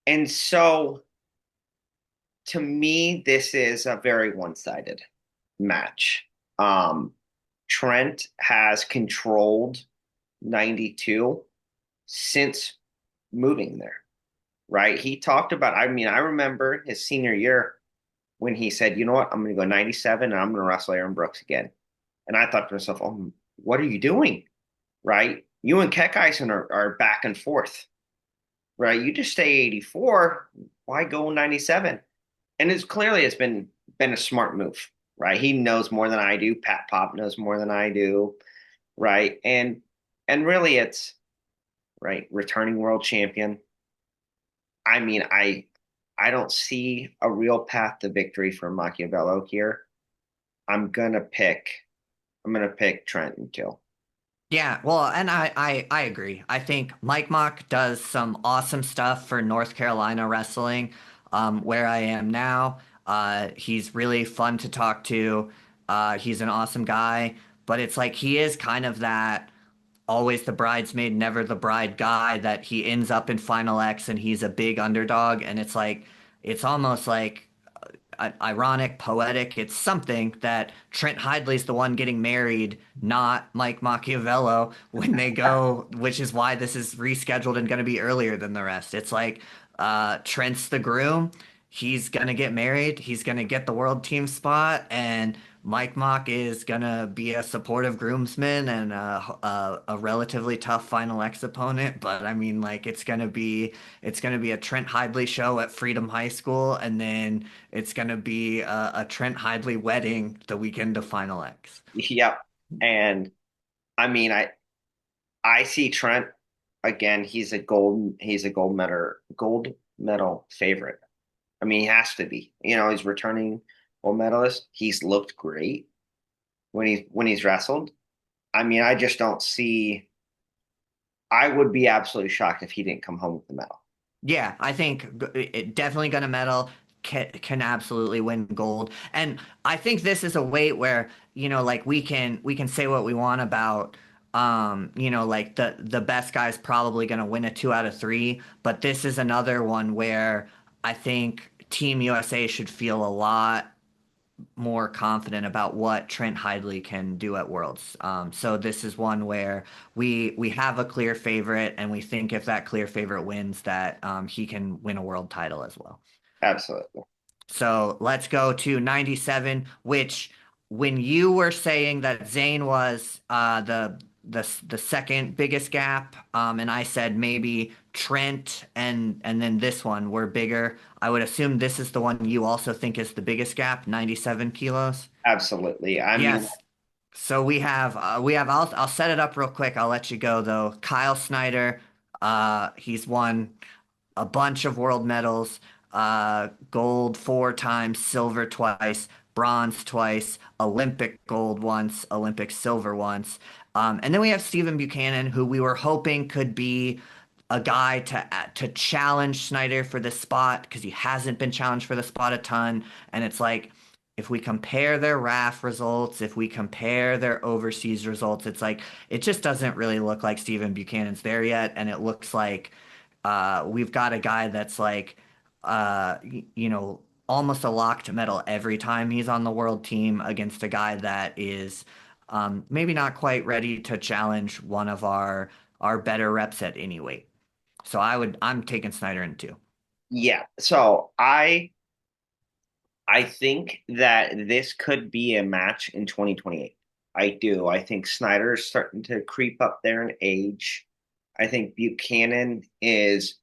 And so to me, this is a very one-sided match. Um, Trent has controlled 92 since moving there, right? He talked about, I mean, I remember his senior year when he said, you know what, I'm going to go 97 and I'm going to wrestle Aaron Brooks again. And I thought to myself, oh, what are you doing? Right? You and Keckeisen are back and forth, right? You just stay 84. Why go 97? And it's been a smart move, right? He knows more than I do. Pat Pop knows more than I do, right? And really, it's right returning world champion. I mean, I don't see a real path to victory for Machiavello here. I'm gonna pick I'm gonna pick Trent and kill. Yeah, well, and I agree. I think Mike Mock does some awesome stuff for North Carolina wrestling, where I am now. He's really fun to talk to. He's an awesome guy, but it's like he is kind of that always the bridesmaid, never the bride guy that he ends up in Final X and he's a big underdog, and it's like it's almost like ironic, poetic. It's something that Trent Hidley's the one getting married, not Mike Macchiavello when they go, which is why this is rescheduled and going to be earlier than the rest. It's like Trent's the groom. He's going to get married. He's going to get the world team spot. And Mike Mock is going to be a supportive groomsman and a relatively tough Final X opponent. But I mean, like, it's gonna be a Trent Hidley show at Freedom High School, and then it's gonna be a Trent Hidley wedding the weekend of Final X. Yep. And I mean, I see Trent again. He's a gold medal favorite. I mean, he has to be. He's returning gold medalist. He's looked great when he's wrestled. I mean, I just don't see. I would be absolutely shocked if he didn't come home with the medal. Yeah, I think it definitely gonna medal. Can absolutely win gold, and I think this is a weight where like we can say what we want about like the best guy's probably gonna win a 2 out of 3, but this is another one where I think Team USA should feel a lot more confident about what Trent Hidley can do at Worlds. So this is one where we have a clear favorite, and we think if that clear favorite wins, that he can win a world title as well. Absolutely. So let's go to 97, which when you were saying that Zayn was the second biggest gap, and I said maybe Trent and then this one were bigger, I would assume this is the one you also think is the biggest gap, 97 kilos. Absolutely. I mean, Yes. So we have I'll set it up real quick. I'll let you go though. Kyle Snyder, he's won a bunch of world medals, gold 4 times, silver twice, bronze twice, Olympic gold once, Olympic silver once. And then we have Stephen Buchanan, who we were hoping could be a guy to challenge Snyder for this spot because he hasn't been challenged for the spot a ton. And it's like if we compare their RAF results, if we compare their overseas results, it's like it just doesn't really look like Stephen Buchanan's there yet, and it looks like we've got a guy that's like almost a locked medal every time he's on the world team against a guy that is maybe not quite ready to challenge one of our better reps at any weight. So I'm taking Snyder in two. Yeah. So I think that this could be a match in 2028. I do. I think Snyder is starting to creep up there in age. I think Buchanan is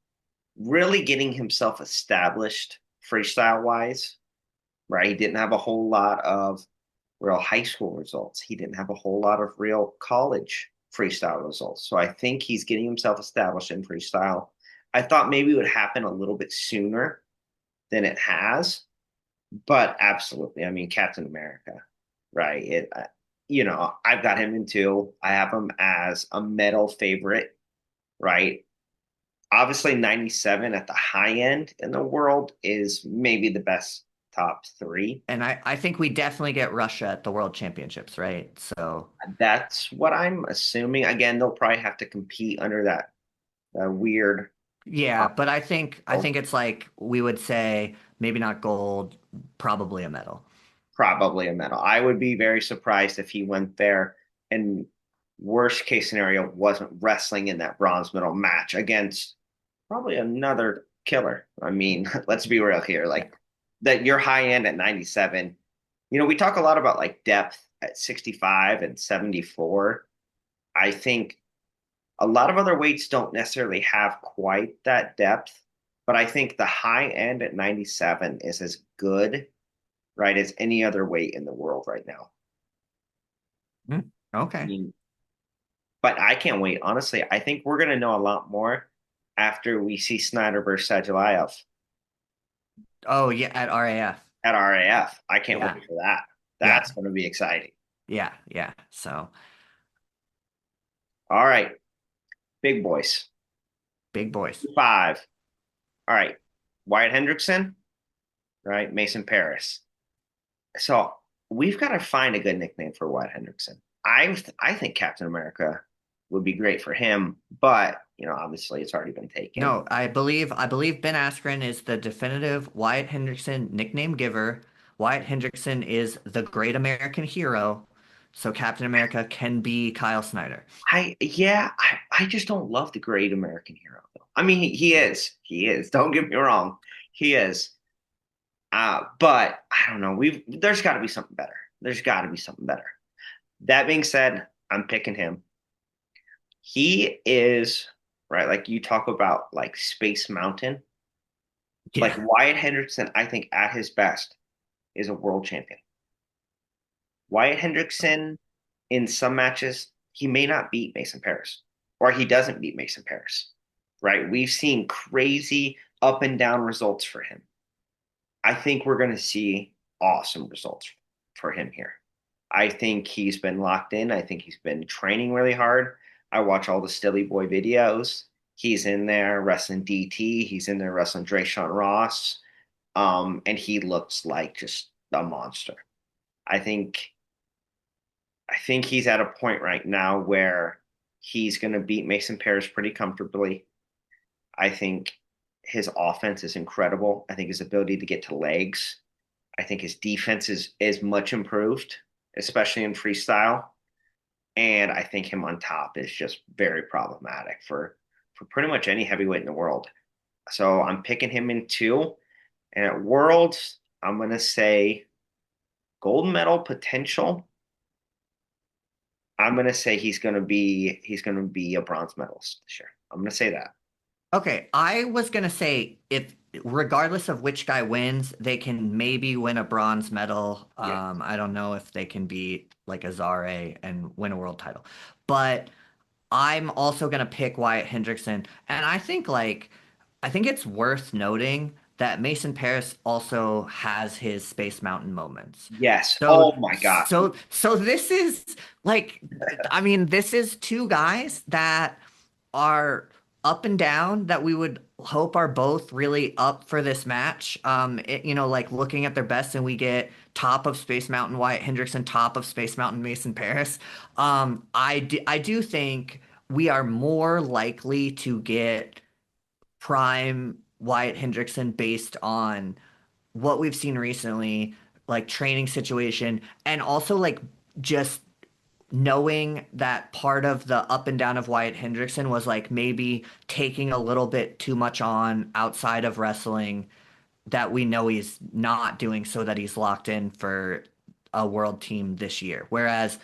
really getting himself established freestyle wise, right? He didn't have a whole lot of real high school results. He didn't have a whole lot of real college freestyle results. So I think he's getting himself established in freestyle. I thought maybe it would happen a little bit sooner than it has, but absolutely. I mean, Captain America, right? I've got him in two. I have him as a medal favorite, right? Obviously, 97 at the high end in the world is maybe the best top three. And I think we definitely get Russia at the World Championships, right? So That's what I'm assuming. Again, they'll probably have to compete under that weird, yeah, but I think oh, it's like we would say maybe not gold, probably a medal. probably a medal. I would be very surprised if he went there and worst case scenario wasn't wrestling in that bronze medal match against probably another killer. I mean, let's be real here. Yeah. Like that you're high end at 97. We talk a lot about like depth at 65 and 74. I think a lot of other weights don't necessarily have quite that depth, but I think the high end at 97 is as good, right, as any other weight in the world right now. Hmm. I Okay. mean, but I can't wait. Honestly, I think we're going to know a lot more after we see Snyder versus Sagilayev Oh yeah, at RAF. at RAF. I can't Yeah. wait for that. Yeah. That's going to be exciting. Yeah. Yeah. So All right, big boys. big boys. Five. All right, Wyatt Hendrickson, right? Mason Parris. So we've got to find a good nickname for Wyatt Hendrickson. I think Captain America would be great for him, but obviously it's already been taken. No, I believe Ben Askren is the definitive Wyatt Hendrickson nickname giver. Wyatt Hendrickson is the great American hero, so Captain America can be Kyle Snyder. I just don't love the great American hero though. I mean, he is. He is. Don't get me wrong. He is. But I don't know. There's got to be something better. There's got to be something better. That being said, I'm picking him. He is right. Like you talk about like Space Mountain. Like Yeah. Wyatt Hendrickson, I think at his best is a world champion. Wyatt Hendrickson in some matches, he may not beat Mason Parris, or he doesn't beat Mason Parris, right? We've seen crazy up and down results for him. I think we're going to see awesome results for him here. I think he's been locked in. I think he's been training really hard. I watch all the Stilly Boy videos. He's in there wrestling DT. He's in there wrestling Drayshawn Ross. And he looks like just a monster. I think I think he's at a point right now where he's going to beat Mason Parris pretty comfortably. I think his offense is incredible. I think his ability to get to legs. I think his defense is much improved, especially in freestyle. And I think him on top is just very problematic for pretty much any heavyweight in the world. So I'm picking him in two. And at Worlds, I'm gonna say gold medal potential. I'm gonna say he's gonna be a bronze medalist this year. I'm gonna say that. Okay, I was gonna say if regardless of which guy wins, they can maybe win a bronze medal. Yeah. I don't know if they can beat like Azare and win a world title, but I'm also gonna pick Wyatt Hendrickson, and I think it's worth noting that Mason Parris also has his Space Mountain moments. Yes. So Oh my gosh. so this is like, I mean, this is two guys that are up and down that we would hope are both really up for this match. Like looking at their best, and we get top of Space Mountain Wyatt Hendrickson, top of Space Mountain Mason Parris. I do think we are more likely to get prime Wyatt Hendrickson based on what we've seen recently, like training situation, and also like just knowing that part of the up and down of Wyatt Hendrickson was like maybe taking a little bit too much on outside of wrestling that we know he's not doing so that he's locked in for a world team this year. Whereas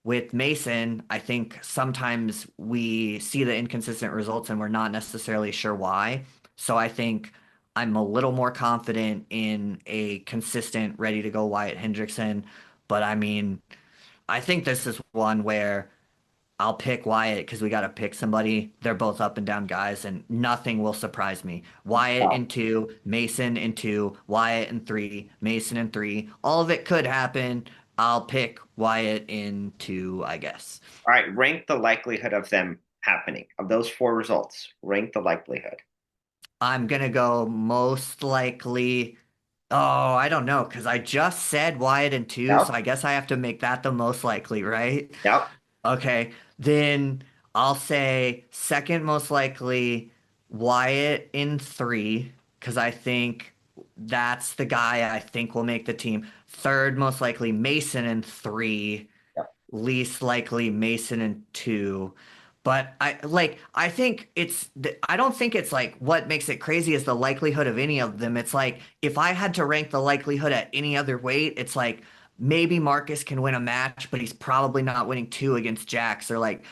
with Mason, I think sometimes we see the inconsistent results and we're not necessarily sure why. So I think I'm a little more confident in a consistent, ready to go Wyatt Hendrickson. But I mean, I think this is one where I'll pick Wyatt because we got to pick somebody. They're both up and down guys, and nothing will surprise me. Wyatt Wow. in two, Mason in two, Wyatt in three, Mason in three. All of it could happen. I'll pick Wyatt in two, I guess. All right, rank the likelihood of them happening, of those four results. Rank the likelihood. I'm gonna go most likely. Oh, I don't know, because I just said Wyatt in two, so Yep. I guess I have to make that the most likely, right? Yep. Okay, then I'll say second most likely Wyatt in three, because I think that's the guy I think will make the team. Third most likely Mason in three, Yep. least likely Mason in two. But I think I don't think it's like what makes it crazy is the likelihood of any of them. It's like if I had to rank the likelihood at any other weight, it's like maybe Marcus can win a match, but he's probably not winning two against Jax. Or like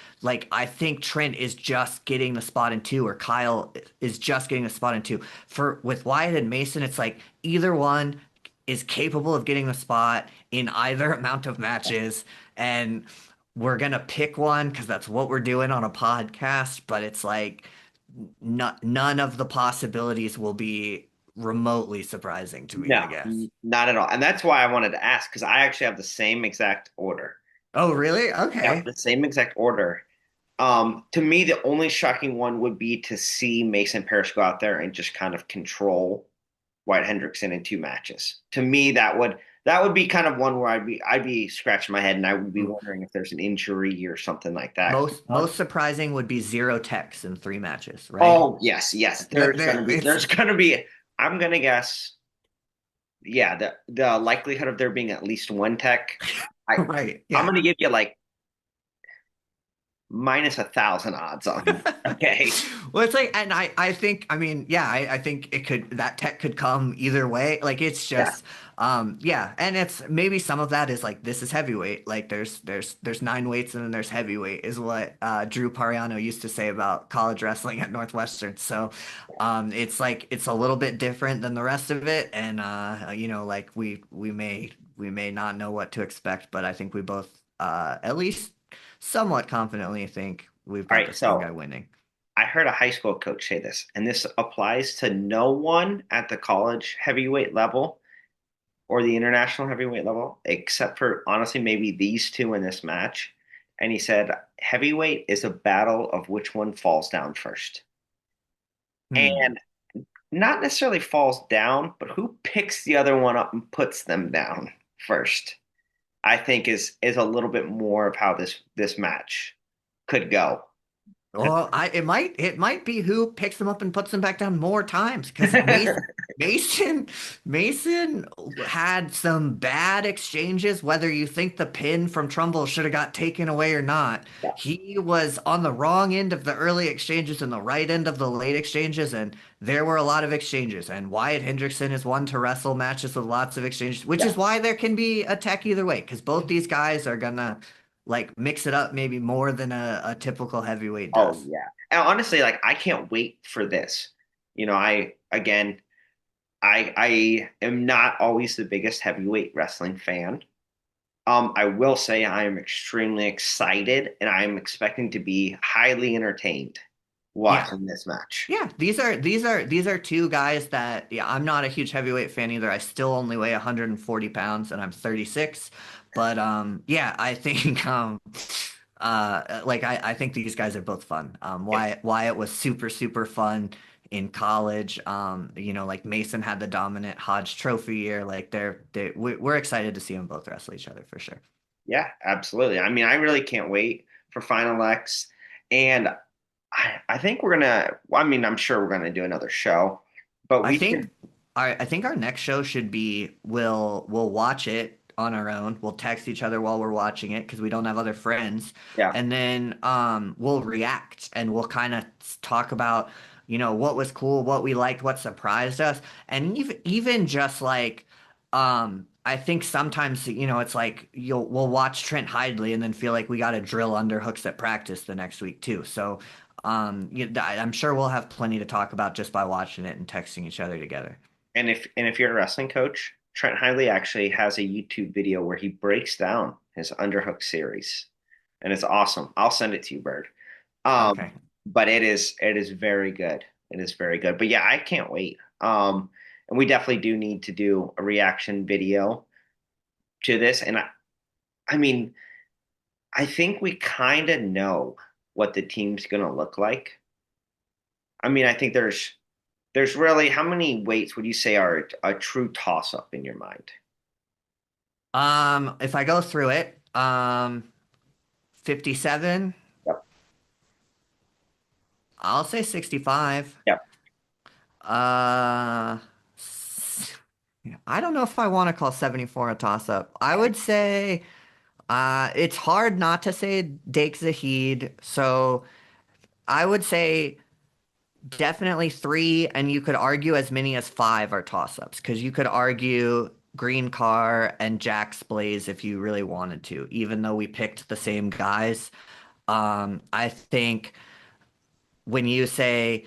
I think Trent is just getting the spot in two, or Kyle is just getting the spot in two. For with Wyatt and Mason, it's like either one is capable of getting the spot in either amount of matches, and we're gonna pick one because that's what we're doing on a podcast. But it's like none of the possibilities will be remotely surprising to me, I No, guess. not at all. And that's why I wanted to ask, because I actually have the same exact order. Oh, really? Yep, Okay. the same exact order. To me, the only shocking one would be to see Mason Parris go out there and just kind of control White Hendrickson in two matches. To me, that would be kind of one where I'd be scratching my head and I would be wondering if there's an injury or something like that. Most surprising would be zero techs in three matches, right? Oh yes, yes. There's There, gonna be it's there's gonna be I'm gonna guess, yeah, the likelihood of there being at least one tech, I right. I'm Yeah. gonna give you like minus 1,000 odds on that. Okay. Well, it's like, and I think, I mean, yeah, I think that tech could come either way. Like, it's Yeah. just, yeah. And it's maybe some of that is like, this is heavyweight. Like, there's nine weights and then there's heavyweight, is what Drew Pariano used to say about college wrestling at Northwestern. So, it's like, it's a little bit different than the rest of it. And, like we may not know what to expect, but I think we both, at least somewhat confidently think we've All got right. the same guy So winning. I heard a high school coach say this, and this applies to no one at the college heavyweight level or the international heavyweight level, except for honestly maybe these two in this match. And he said, heavyweight is a battle of which one falls down first. Hmm. And not necessarily falls down, but who picks the other one up and puts them down first, I think is a little bit more of how this match could go. Well, it might be who picks them up and puts them back down more times because Mason had some bad exchanges. Whether you think the pin from Trumbull should have got taken away or not, Yeah, he was on the wrong end of the early exchanges and the right end of the late exchanges, and there were a lot of exchanges. And Wyatt Hendrickson is one to wrestle matches with lots of exchanges, which yeah. is why there can be a tech either way because both these guys are gonna like mix it up maybe more than a typical heavyweight Oh does. yeah. And honestly, like I can't wait for this. I again, I am not always the biggest heavyweight wrestling fan. I will say I am extremely excited and I am expecting to be highly entertained Yeah. watching this match. Yeah, these are two guys that yeah, I'm not a huge heavyweight fan either. I still only weigh 140 pounds and I'm 36. But yeah, I think like I think these guys are both fun. Yeah. Wyatt was super, super fun. in college. Like Mason had the dominant Hodge Trophy year. Like we're excited to see them both wrestle each other for sure. Yeah, absolutely. I mean, I really can't wait for Final X. And I think we're gonna, well, I mean, I'm sure we're gonna do another show, but I we think should, I think our next show should be we'll watch it on our own. We'll text each other while we're watching it because we don't have other friends. yeah. And then we'll react and we'll kind of talk about, what was cool, what we liked, what surprised us. And even just like I think sometimes, it's like we'll watch Trent Hidlay and then feel like we got to drill underhooks at practice the next week too. So I'm sure we'll have plenty to talk about just by watching it and texting each other together. And if you're a wrestling coach, Trent Hidlay actually has a YouTube video where he breaks down his underhook series, and it's awesome. I'll send it to you, Bird. Um, Okay. but it is very good. It is very good. But yeah, I can't wait. And we definitely do need to do a reaction video to this. And I mean, I think we kind of know what the team's gonna look like. I mean, I think there's really how many weights would you say are a true toss up in your mind? If I go through it, 57, Yep. I'll say 65. Yep. Uh, I don't know if I want to call 74 a toss-up. I would say it's hard not to say Dake Zahid, so I would say definitely three, and you could argue as many as five are toss-ups, because you could argue Green Carr and Jax Blaze if you really wanted to, even though we picked the same guys. I think when you say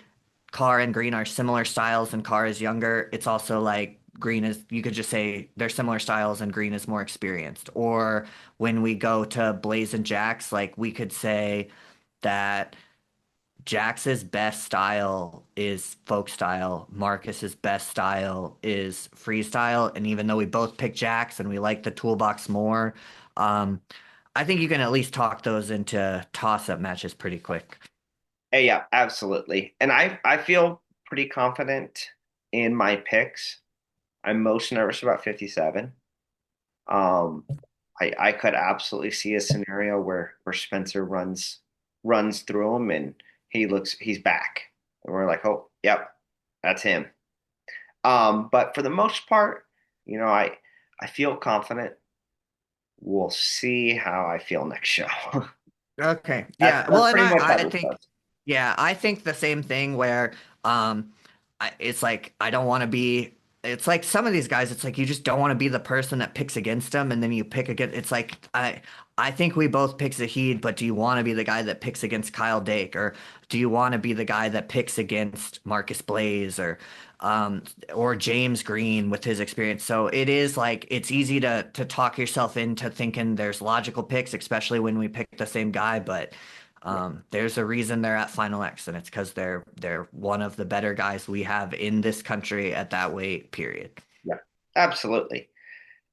Carr and Green are similar styles and Carr is younger, it's also like Green is, you could just say they're similar styles and Green is more experienced. Or when we go to Blaze and Jax, like we could say that Jax's best style is folk style. Marcus's best style is freestyle. And even though we both pick Jax and we like the toolbox more, um, I think you can at least talk those into toss-up matches pretty quick. Yeah, absolutely. And I feel pretty confident in my picks. I'm most nervous about 57. Um, I could absolutely see a scenario where Spencer runs through him and he's back. And we're like, oh, yep, that's him. But for the most part, I feel confident. We'll see how I feel next show. Okay. That's Yeah. Well, that's and pretty I, much how I this think, goes. yeah, I think the same thing where it's like I don't want to be. It's like some of these guys. It's like you just don't want to be the person that picks against them, and then you pick against. It's like I think we both pick Zahid, but do you want to be the guy that picks against Kyle Dake, or do you want to be the guy that picks against Marcus Blaze, um, or James Green with his experience? So it is like it's easy to talk yourself into thinking there's logical picks, especially when we pick the same guy, but. Yeah, There's a reason they're at Final X, and it's because they're one of the better guys we have in this country at that weight, period. yeah, absolutely.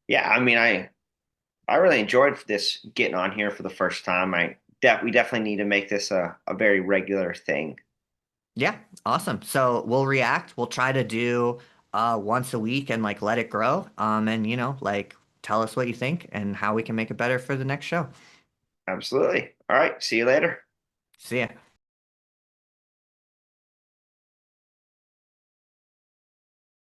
Yeah, I mean, I really enjoyed this getting on here for the first time. We definitely need to make this a very regular thing. Yeah, awesome. So we'll react. We'll try to do once a week and like let it grow. And like tell us what you think and how we can make it better for the next show. Absolutely. All right. See you later. See ya.